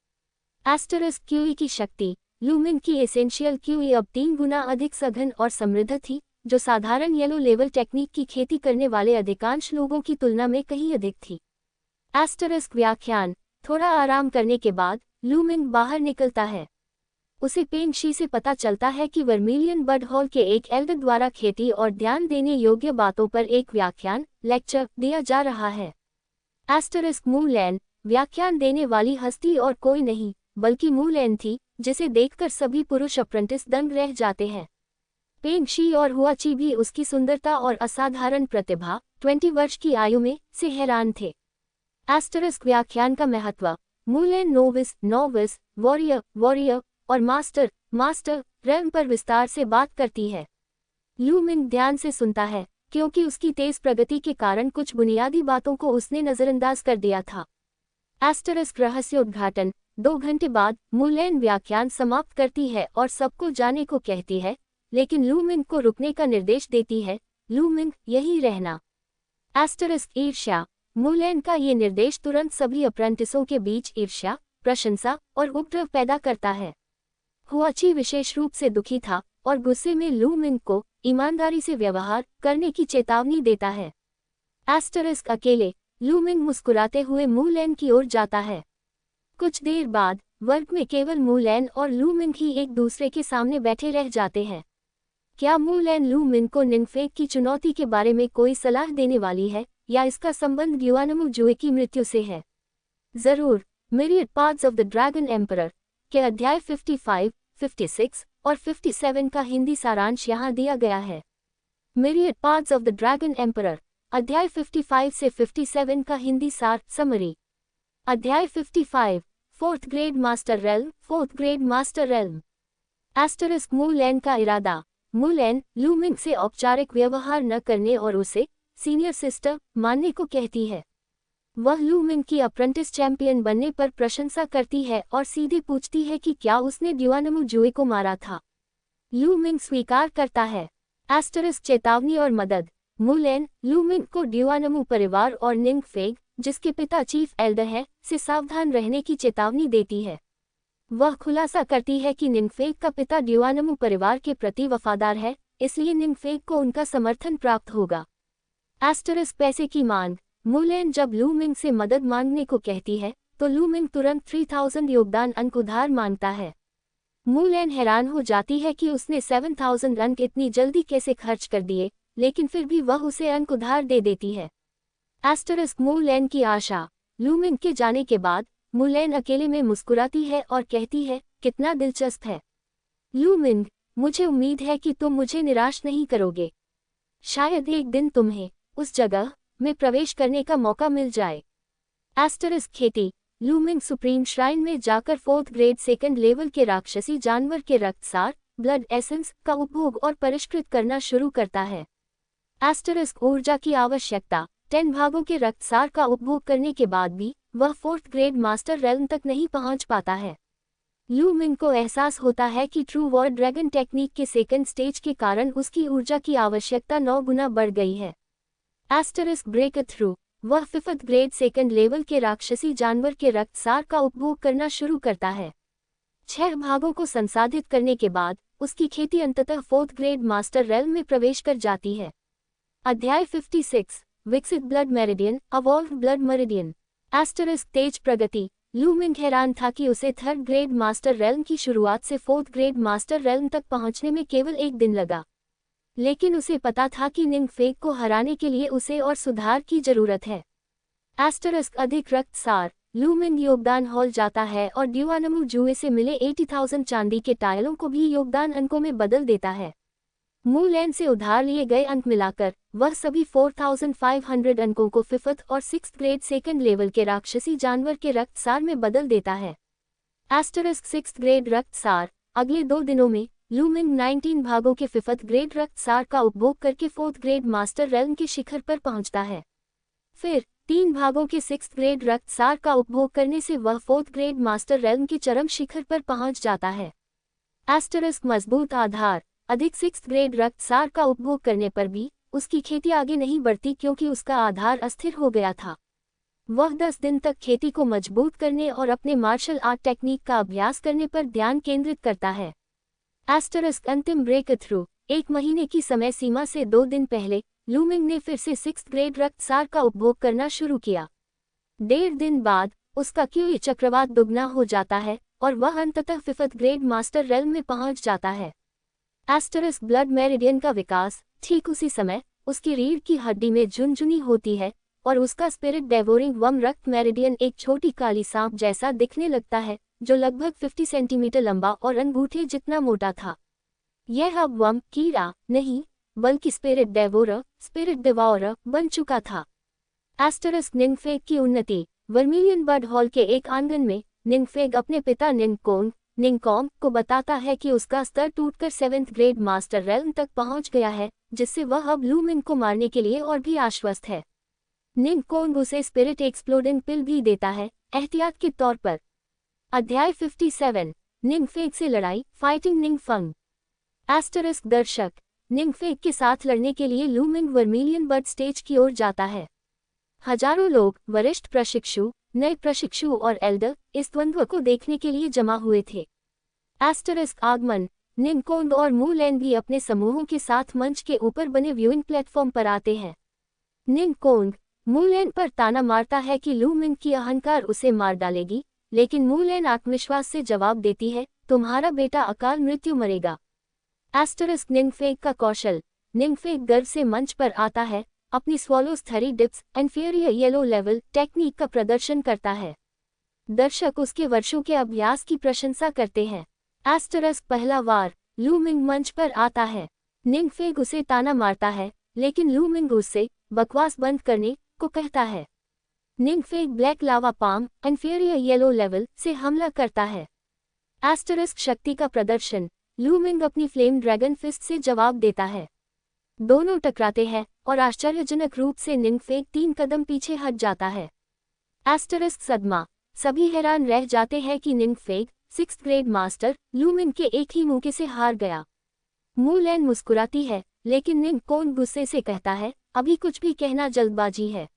एस्टरिस्क क्यूई की शक्ति। लू मिंग की एसेंशियल क्यूई अब 3 गुना अधिक सघन और समृद्ध थी, जो साधारण येलो लेवल टेक्निक की खेती करने वाले अधिकांश लोगों की तुलना में कहीं अधिक थी। एस्टरिस्क व्याख्यान। थोड़ा आराम करने के बाद लू मिंग बाहर निकलता है। उसे पेंग शी से पता चलता है कि वर्मिलियन बड हॉल के एक एल्डर द्वारा खेती और ध्यान देने योग्य बातों पर एक व्याख्यान लेक्चर दिया जा रहा है। एस्टरिस्क मूलैन। व्याख्यान देने वाली हस्ती और कोई नहीं बल्कि मूलैन थी, जिसे देखकर सभी पुरुष अप्रेंटिस दंग रह जाते हैं। पेंग शी और हुआची भी उसकी सुंदरता और असाधारण प्रतिभा 20 वर्ष की आयु में से हैरान थे। एस्टरिस्क व्याख्यान का महत्व। मूलैन नोविस, वॉरियर और मास्टर रेल्म पर विस्तार से बात करती है। लू मिंग ध्यान से सुनता है, क्योंकि उसकी तेज प्रगति के कारण कुछ बुनियादी बातों को उसने नजरअंदाज कर दिया था। एस्टरिस्क रहस्योद्घाटन। 2 घंटे बाद मूलैन व्याख्यान समाप्त करती है और सबको जाने को कहती है, लेकिन लू मिंग को रुकने का निर्देश देती है। लू मिंग, यही रहना। एस्टरिस्क ईर्ष्या। मूलैन का ये निर्देश तुरंत सभी अप्रेंटिसों के बीच ईर्ष्या, प्रशंसा और उपद्रव पैदा करता है। हुआची विशेष रूप से दुखी था और गुस्से में लू मिंग को ईमानदारी से व्यवहार करने की चेतावनी देता है। एस्टरिस्क अकेले। लू मिंग मुस्कुराते हुए मूलैन की ओर जाता है। कुछ देर बाद वर्ग में केवल मूलैन और लू मिंग ही एक दूसरे के सामने बैठे रह जाते हैं। क्या मूलैन लू मिंग को निंगफेक की चुनौती के बारे में कोई सलाह देने वाली है, या इसका संबंध ग्युआनमू जुए की मृत्यु से है? जरूर। Myriad paths of the dragon emperor के अध्याय 55, 56 और 57 का हिंदी सारांश यहाँ दिया गया है। Myriad paths of the dragon emperor अध्याय 55 से 57 का हिंदी सार समरी। अध्याय 55, 4th grade master realm. Asterisk Mulan का इरादा। मूलैन लू मिंग से औपचारिक व्यवहार न करने और उसे सीनियर सिस्टर मानने को कहती है। वह लू मिंग की अप्रेंटिस चैंपियन बनने पर प्रशंसा करती है और सीधे पूछती है कि क्या उसने ग्युआनमू जुए को मारा था। लू मिंग स्वीकार करता है। एस्टरिस्क चेतावनी और मदद। मुलेन लूमिंग को ड्यूआनमू परिवार और निंगफेग, जिसके पिता चीफ एल्डर है, से सावधान रहने की चेतावनी देती है। वह खुलासा करती है कि निंगफेग का पिता ड्यूआनमू परिवार के प्रति वफादार है, इसलिए निंगफेग को उनका समर्थन प्राप्त होगा। पैसे की मांग। मुलेन जब लूमिंग से मदद मांगने को कहती है तो लूमिंग तुरंत 3000 योगदान अंक उधार मांगता है। मुलेन हैरान हो जाती है कि उसने 7000 अंक इतनी जल्दी कैसे खर्च कर दिए, लेकिन फिर भी वह उसे अंक उधार दे देती है। मुलेन की आशा। लूमिंग के जाने के बाद मुलेन अकेले में मुस्कुराती है और कहती है, कितना दिलचस्प है लूमिंग, मुझे उम्मीद है कि तुम मुझे निराश नहीं करोगे। शायद एक दिन तुम्हें उस जगह में प्रवेश करने का मौका मिल जाए। खेती। लूमिंग सुप्रीम श्राइन में जाकर 4th ग्रेड 2nd लेवल के राक्षसी जानवर के रक्तसार ब्लड एसेंस का उपभोग और परिष्कृत करना शुरू करता है। ऊर्जा की आवश्यकता। 10 भागों के रक्तसार का उपभोग करने के बाद भी वह 4th ग्रेड मास्टर रेल्म तक नहीं पहुंच पाता है। लूमिंग को एहसास होता है कि ट्रू वॉर ड्रैगन टेक्निक के 2nd स्टेज के कारण उसकी ऊर्जा की आवश्यकता 9 गुना बढ़ गई है। Breakthrough. वह 5th ग्रेड 2nd लेवल के राक्षसी जानवर के रक्तसार का उपभोग करना शुरू करता है। 6 भागों को संसाधित करने के बाद उसकी खेती अंततः 4th ग्रेड मास्टर रेल्म में प्रवेश कर जाती है। अध्याय 56। विकसित ब्लड मेरिडियन, अवॉल्व्ड ब्लड मेरिडियन। तेज प्रगति। लूमिंग हैरान था कि उसे 3rd ग्रेड मास्टर रेल्म की शुरुआत से 4th ग्रेड मास्टर रेल्म तक पहुंचने में केवल 1 दिन लगा, लेकिन उसे पता था कि निंगफेग को हराने के लिए उसे और सुधार की जरूरत है। अधिक रक्तसार। लूमिंग योगदान हॉल जाता है और ड्यूआनमू जुए से मिले 80,000 चांदी के टायलों को भी योगदान अंकों में बदल देता है। मुलेन से उधार लिए गए अंक मिलाकर वह सभी 4500 अंकों को 5th और 6th ग्रेड 2nd लेवल के राक्षसी जानवर के रक्तसार में बदल देता है। 6th grade रक्तसार। अगले 2 दिनों में लूमिंग 19 भागों के 5th ग्रेड रक्तसार का उपभोग करके 4th ग्रेड मास्टर रेल्म के शिखर पर पहुंचता है। फिर 3 भागों के 6th ग्रेड रक्तसार का उपभोग करने से वह 4th ग्रेड मास्टर रेल्म के चरम शिखर पर पहुंच जाता है। मजबूत आधार। अधिक 6th ग्रेड रक्तसार का उपभोग करने पर भी उसकी खेती आगे नहीं बढ़ती क्योंकि उसका आधार अस्थिर हो गया था। वह 10 दिन तक खेती को मजबूत करने और अपने मार्शल आर्ट टेक्निक का अभ्यास करने पर ध्यान केंद्रित करता है। अंतिम ब्रेक थ्रू। 1 महीने की समय सीमा से 2 दिन पहले लूमिंग ने फिर से 6th ग्रेड रक्तसार का उपभोग करना शुरू किया। 1.5 दिन बाद उसका क्यूई चक्रवात दुगना हो जाता है और वह अंततः 5th ग्रेड मास्टर रेल्म में पहुंच जाता है। ब्लड मेरिडियन का विकास। ठीक उसी समय उसकी रीढ़ की हड्डी में झुनझुनी होती है और उसका स्पिरिट डेवोरिंग वर्म रक्त मेरिडियन एक छोटी काली सांप जैसा दिखने लगता है, जो लगभग 50 सेंटीमीटर लंबा और अंगूठे जितना मोटा था। यह अब वर्म कीड़ा नहीं बल्कि स्पिरिट डेवोरर बन चुका था। निंगफेग की उन्नति। वर्मिलियन बर्ड हॉल के एक आंगन में निंगफेग अपने पिता निंगकॉम को बताता है कि उसका स्तर टूटकर 7th ग्रेड मास्टर रेल्म तक पहुंच गया है, जिससे वह अब लूमिंग को मारने के लिए और भी आश्वस्त है। निंगकॉम उसे स्पिरिट एक्सप्लोडिंग पिल भी देता है, एहतियात के तौर पर। अध्याय 57। निंगफेग से लड़ाई, फाइटिंग निंगफंग। दर्शक। निंगफेग के साथ लड़ने के लिए लूमिंग वर्मिलियन बर्ड स्टेज की ओर जाता है। हजारों लोग, वरिष्ठ प्रशिक्षु, नए प्रशिक्षु और एल्डर, इस द्वंद्व को देखने के लिए जमा हुए थे। आगमन। निंगकोंग और मुलेन भी अपने समूहों के साथ मंच के ऊपर बने व्यूइंग प्लेटफॉर्म पर आते हैं। निंगकोंग मुलेन पर ताना मारता है कि लूमिंग की अहंकार उसे मार डालेगी, लेकिन मुलेन आत्मविश्वास से जवाब देती है, तुम्हारा बेटा अकाल मृत्यु मरेगा। निंगफेग का कौशल। निंगफेग गर्व से मंच पर आता है, अपनी स्वॉलोज 3 dips inferior yellow level technique का प्रदर्शन करता है। दर्शक उसके वर्षों के अभ्यास की प्रशंसा करते हैं। पहला वार। लूमिंग मंच पर आता है। निंगफेग उसे ताना मारता है, लेकिन लूमिंग उससे बकवास बंद करने को कहता है। निंगफेग ब्लैक लावा पाम इन्फीरियर येलो लेवल से हमला करता है। शक्ति का प्रदर्शन। लूमिंग अपनी फ्लेम ड्रैगन फिस्ट से जवाब देता है। दोनों टकराते हैं और आश्चर्यजनक रूप से निंगफेग 3 कदम पीछे हट जाता है। सदमा। सभी हैरान रह जाते हैं कि निंगफेग 6th ग्रेड मास्टर लूमिंग के एक ही मौके से हार गया। मुलेन मुस्कुराती है, लेकिन निंगकोंग गुस्से से कहता है, अभी कुछ भी कहना जल्दबाजी है।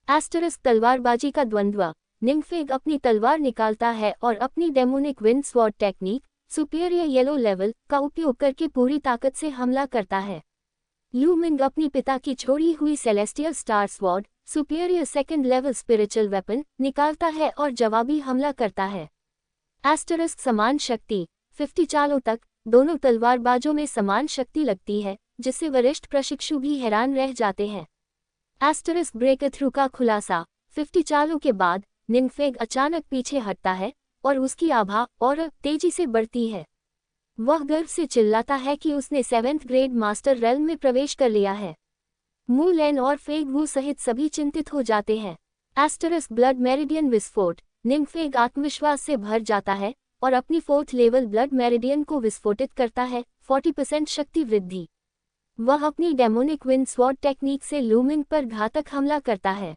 एस्टरिस्क तलवारबाजी का द्वंद्व। निम्फेग अपनी तलवार निकालता है और अपनी demonic wind sword technique superior yellow level का उपयोग करके पूरी ताकत से हमला करता है। लू मिंग अपनी पिता की छोड़ी हुई celestial star sword superior second level spiritual weapon निकालता है और जवाबी हमला करता है। एस्टरिस्क समान शक्ति। 50 चालों तक दोनों तलवारबाजों में समान शक्ति लगती है, जिससे वरिष्ठ प्रशिक्षु भी हैरान रह जाते हैं। एस्टरिस्क ब्रेक थ्रू का खुलासा। 50 चालों के बाद निम्फेग अचानक पीछे हटता है और उसकी आभा और तेजी से बढ़ती है। वह गर्व से चिल्लाता है कि उसने 7th ग्रेड मास्टर रेल्म में प्रवेश कर लिया है। मू लैन और फेग वू सहित सभी चिंतित हो जाते हैं। एस्टरिस्क ब्लड मेरिडियन विस्फोट। निम्फेग आत्मविश्वास से भर जाता है और अपनी 4th लेवल ब्लड मेरिडियन को विस्फोटित करता है। 40% शक्ति वृद्धि। वह अपनी डेमोनिक विंड स्वॉर्ड टेक्निक से लू मिंग पर घातक हमला करता है।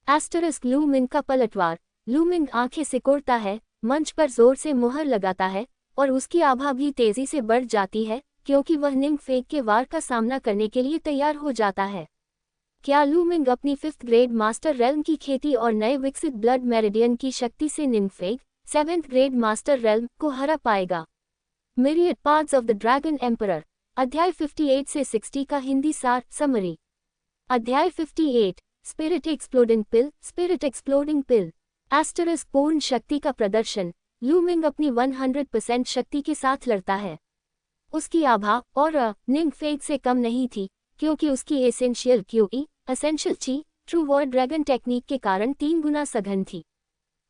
एस्टरिस्क लू मिंग का पलटवार। लू मिंग आंखें सिकोड़ता है, मंच पर जोर से मुहर लगाता है और उसकी आभा भी तेजी से बढ़ जाती है क्योंकि वह निम्फेग के वार का सामना करने के लिए तैयार हो जाता है। क्या लू मिंग अपनी 5th ग्रेड मास्टर रेल्म की खेती और नए विकसित ब्लड मेरिडियन की शक्ति से निम्फेग 7th ग्रेड मास्टर रेल्म को हरा पाएगा? Myriad parts of the dragon emperor. अध्याय 58 से 60 का हिंदी सार समरी। अध्याय 58 स्पिरिट एक्सप्लोडिंग पिल। स्पिरिट एक्सप्लोडिंग पिल। एस्टरिस्क पूर्ण शक्ति का प्रदर्शन। लू मिंग अपनी 100% शक्ति के साथ लड़ता है। उसकी आभा और निम्फेग से कम नहीं थी क्योंकि उसकी एसेंशियल क्यूई एसेंशियल ची ट्रू वॉर ड्रैगन टेक्निक के कारण 3 गुना सघन थी।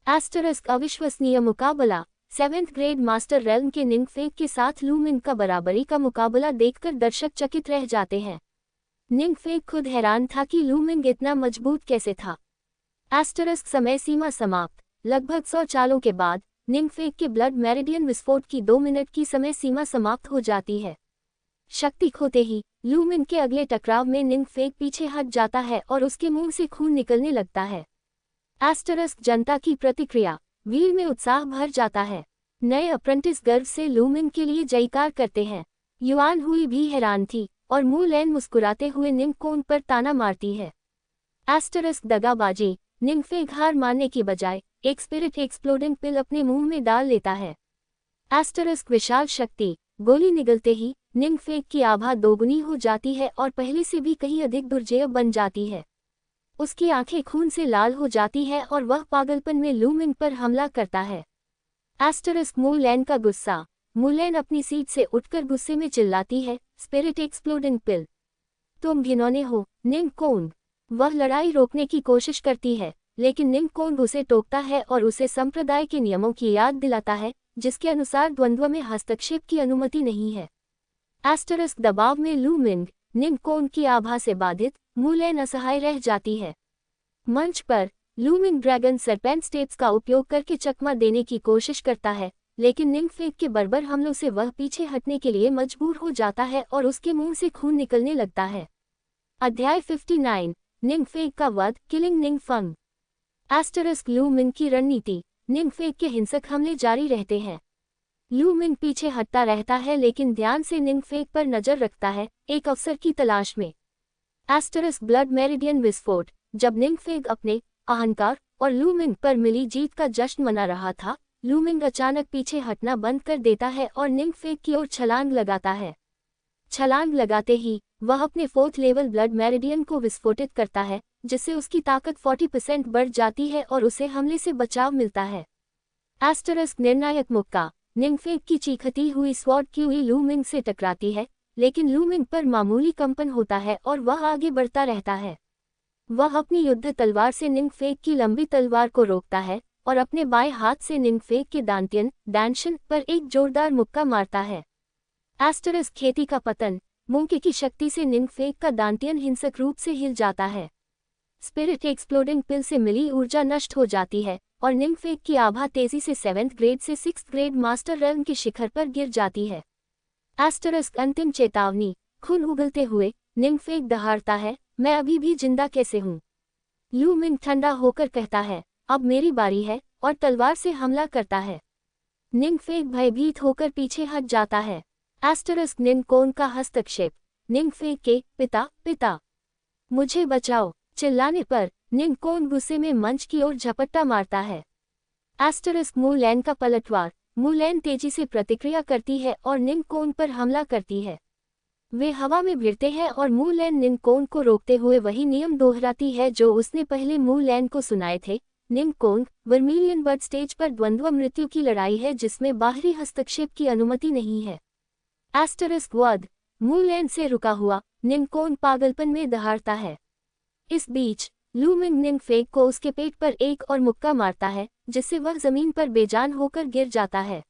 एस्टरिस्क अविश्वसनीय मुकाबला। 7th ग्रेड मास्टर रेल्म के निम्फेग के साथ लू मिंग का बराबरी का मुकाबला देखकर दर्शक चकित रह जाते हैं। निम्फेग खुद हैरान था कि लू मिंग इतना मजबूत कैसे था। एस्टरिस्क समय सीमा समाप्त। लगभग 100 चालों के बाद निम्फेग के ब्लड मेरिडियन विस्फोट की 2 मिनट की समय सीमा समाप्त हो जाती है। शक्ति खोते ही लू मिंग के अगले टकराव में निम्फेग पीछे हट जाता है और उसके मुंह से खून निकलने लगता है। एस्टरिस्क जनता की प्रतिक्रिया। भीड़ में उत्साह भर जाता है। नए अप्रेंटिस गर्व से लू मिंग के लिए जयकार करते हैं। युआन हुई भी हैरान थी और मू लैन मुस्कुराते हुए निम्फकोन पर ताना मारती है। एस्टरिस्क दगाबाजी। निम्फेग हार मानने की बजाय एक स्पिरिट एक्सप्लोडिंग पिल अपने मुंह में डाल लेता है। एस्टरिस्क विशाल शक्ति। गोली निगलते ही निम्फेग की आभा दोगुनी हो जाती है और पहले से भी कहीं अधिक दुर्जेय बन जाती है। उसकी आंखें खून से लाल हो जाती है और वह पागलपन में लू मिंग पर हमला करता है। एस्टरिस्क मू लैन का गुस्सा। मू लैन अपनी सीट से उठकर गुस्से में चिल्लाती है, स्पिरिट एक्सप्लोडिंग पिल, तुम घिनौने हो निम्फकोन। वह लड़ाई रोकने की कोशिश करती है लेकिन निम्फकोन उसे टोकता है और उसे संप्रदाय के नियमों की याद दिलाता है जिसके अनुसार द्वंद्व में हस्तक्षेप की अनुमति नहीं है। एस्टरिस्क दबाव में लू मिंग निम्फकोन की आभा से बाधित मू लैन असहाय रह जाती है। मंच पर लू मिंग ड्रैगन सरपेंट स्टेप्स का उपयोग करके चकमा देने की कोशिश करता है लेकिन निम्फेग के बर्बर हमलों से वह पीछे हटने के लिए मजबूर हो जाता है और उसके मुंह से खून निकलने लगता है। अध्याय 59 निम्फेग का वध। किलिंग निम्फंग। एस्टरिस्क लू मिंग की रणनीति। निम्फेग के हिंसक हमले जारी रहते हैं। लू मिंग पीछे हटता रहता है लेकिन ध्यान से निम्फेग पर नजर रखता है, एक अवसर की तलाश में। एस्टरिस्क ब्लड मेरिडियन विस्फोट। जब निम्फेग अपने अहंकार और लू मिंग पर मिली जीत का जश्न मना रहा था, लू मिंग अचानक पीछे हटना बंद कर देता है और निम्फेग की ओर छलांग लगाता है। छलांग लगाते ही वह अपने 4th लेवल ब्लड मेरिडियन को विस्फोटित करता है जिससे उसकी ताकत 40% बढ़ जाती है और उसे हमले से बचाव मिलता है। एस्टरिस्क निर्णायक मुक्का। निम्फेग की चीखती हुई स्वॉर्ड क्यूई लू मिंग से टकराती है लेकिन लू मिंग पर मामूली कंपन होता है और वह आगे बढ़ता रहता है। वह अपनी युद्ध तलवार से निम्फेग की लंबी तलवार को रोकता है और अपने बाएं हाथ से निम्फेग के दांशन पर एक जोरदार मुक्का मारता है। एस्टरिस्क खेती का पतन। मुक्के की शक्ति से निम्फेग का दांतियन हिंसक रूप से हिल जाता है। स्पिरिट एक्सप्लोडिंग पिल से मिली ऊर्जा नष्ट हो जाती है और निम्फेग की आभा तेजी से 7th ग्रेड से 6th ग्रेड मास्टर रेल्म के शिखर पर गिर जाती है। एस्टरिस्क अंतिम चेतावनी। खून उगलते हुए निम्फेग दहाड़ता है, मैं अभी भी जिंदा कैसे हूँ। लू मिंग ठंडा होकर कहता है, अब मेरी बारी है, और तलवार से हमला करता है। निम्फेग भयभीत होकर पीछे हट जाता है। एस्टरिस्क निम्फकोन का हस्तक्षेप। निम्फेग के पिता। मुझे बचाओ। चिल्लाने पर निंगकोन गुस्से में मंच की ओर झपट्टा मारता है। एस्टरिस्क मुलैन का पलटवार। मुलैन तेजी से प्रतिक्रिया करती है और निंगकोन पर हमला करती है। वे हवा में भिड़ते हैं और मुलैन निंगकोन को रोकते हुए वही नियम दोहराती है जो उसने पहले मुलैन को सुनाए थे। निंगकोन, वर्मिलियन बर्ड स्टेज पर द्वंद्व मृत्यु की लड़ाई है जिसमें बाहरी हस्तक्षेप की अनुमति नहीं है। एस्टरिस्क वध। मुलैन से रुका हुआ निंगकोन पागलपन में दहाड़ता है। इस बीच लू मिंग निंगफेग को उसके पेट पर एक और मुक्का मारता है जिससे वह जमीन पर बेजान होकर गिर जाता है।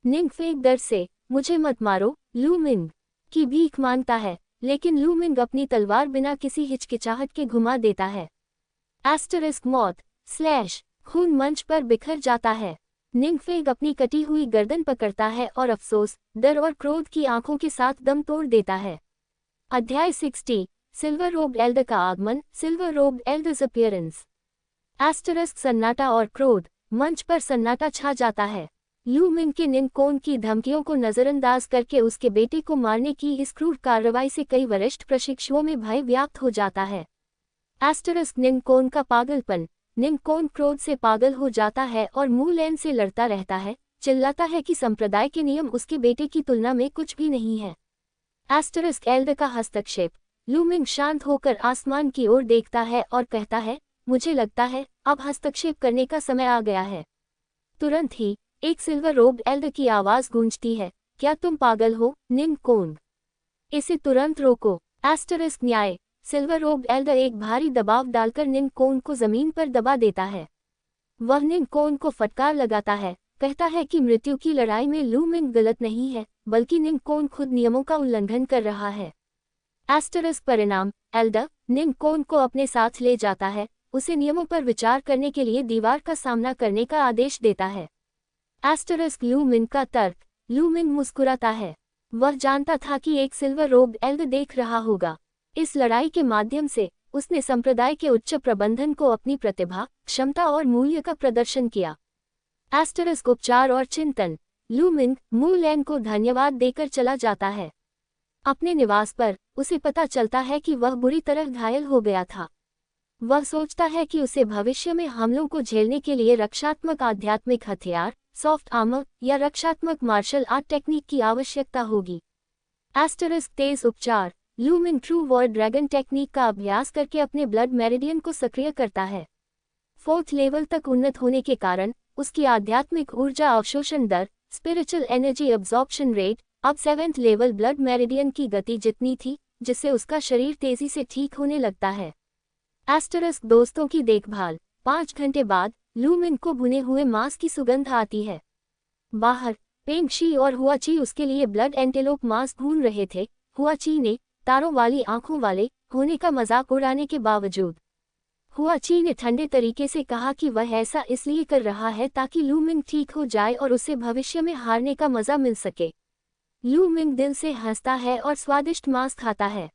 निंगफेग डर से मुझे मत मारो लू मिंग की भीख मांगता है, लेकिन लू मिंग अपनी तलवार बिना किसी हिचकिचाहट के घुमा देता है। एस्टरिस्क मौत स्लैश खून मंच पर बिखर जाता है। निंगफेग अपनी कटी हुई गर्दन पकड़ता है और अफसोस, डर और क्रोध की आंखों के साथ दम तोड़ देता है। अध्याय 60 सिल्वर रोब्ड एल्डर का आगमन। Silver robed elders appearance. Asterisk सन्नाटा और क्रोध। मंच पर सन्नाटा छा जाता है। लू मिंग के निंगकोन की धमकियों को नजरअंदाज करके उसके बेटे को मारने की इस क्रूर कार्रवाई से कई वरिष्ठ प्रशिक्षुओं में भय व्याप्त हो जाता है। एस्टरिस्क निंगकोन का पागलपन। निंगकोन क्रोध से पागल हो जाता है और मुलैन से लड़ता रहता है, चिल्लाता है कि संप्रदाय के नियम उसके बेटे की तुलना में कुछ भी नहीं है। एस्टरिस्क एल्डर का हस्तक्षेप। लू मिंग शांत होकर आसमान की ओर देखता है और कहता है, मुझे लगता है अब हस्तक्षेप करने का समय आ गया है। तुरंत ही एक सिल्वर रोब्ड एल्डर की आवाज गूंजती है, क्या तुम पागल हो निंगकोन? इसे तुरंत रोको। एस्टरिस्क न्याय। सिल्वर रोब्ड एल्डर एक भारी दबाव डालकर निंगकोन को जमीन पर दबा देता है। वह निंगकोन को फटकार लगाता है, कहता है कि मृत्यु की लड़ाई में लू मिंग गलत नहीं है, बल्कि निंगकोन खुद नियमों का उल्लंघन कर रहा है। एस्टरिस्क परिणाम। एल्डर निंगकोन को अपने साथ ले जाता है, उसे नियमों पर विचार करने के लिए दीवार का सामना करने का आदेश देता है। एस्टरिस्क लू मिंग का तर्क। लू मिंग मुस्कुराता है। वह जानता था कि एक सिल्वर रोब्ड एल्डर देख रहा होगा। इस लड़ाई के माध्यम से उसने संप्रदाय के उच्च प्रबंधन को अपनी प्रतिभा, क्षमता और मूल्य का प्रदर्शन किया। एस्टरिस्क उपचार और चिंतन। लू मिंग मुलैन को धन्यवाद देकर चला जाता है। अपने निवास पर उसे पता चलता है कि वह बुरी तरह घायल हो गया था। वह सोचता है कि उसे भविष्य में हमलों को झेलने के लिए रक्षात्मक आध्यात्मिक हथियार, सॉफ्ट आर्मर या रक्षात्मक मार्शल आर्ट टेक्निक की आवश्यकता होगी। एस्टरिस्क तेज उपचार। लू Ming true word dragon technique का अभ्यास करके अपने ब्लड मेरिडियन को सक्रिय करता है। 4th लेवल तक उन्नत होने के कारण उसकी आध्यात्मिक ऊर्जा अवशोषण दर, स्पिरिचुअल एनर्जी अब्जॉर्प्शन रेट, अब 7th लेवल ब्लड मेरिडियन की गति जितनी थी, जिससे उसका शरीर तेजी से ठीक होने लगता है। एस्टरिस्क दोस्तों की देखभाल। 5 घंटे बाद लू मिंग को भुने हुए मांस की सुगंध आती है। बाहर पेंगशी और हुआची उसके लिए ब्लड एंटेलोप मांस भून रहे थे। हुआची ने तारों वाली आंखों वाले होने का मजाक उड़ाने के बावजूद हुआची ने ठंडे तरीके से कहा कि वह ऐसा इसलिए कर रहा है ताकि लू मिंग ठीक हो जाए और उसे भविष्य में हारने का मजा मिल सके। लू मिंग दिल से हंसता है और स्वादिष्ट मांस खाता है।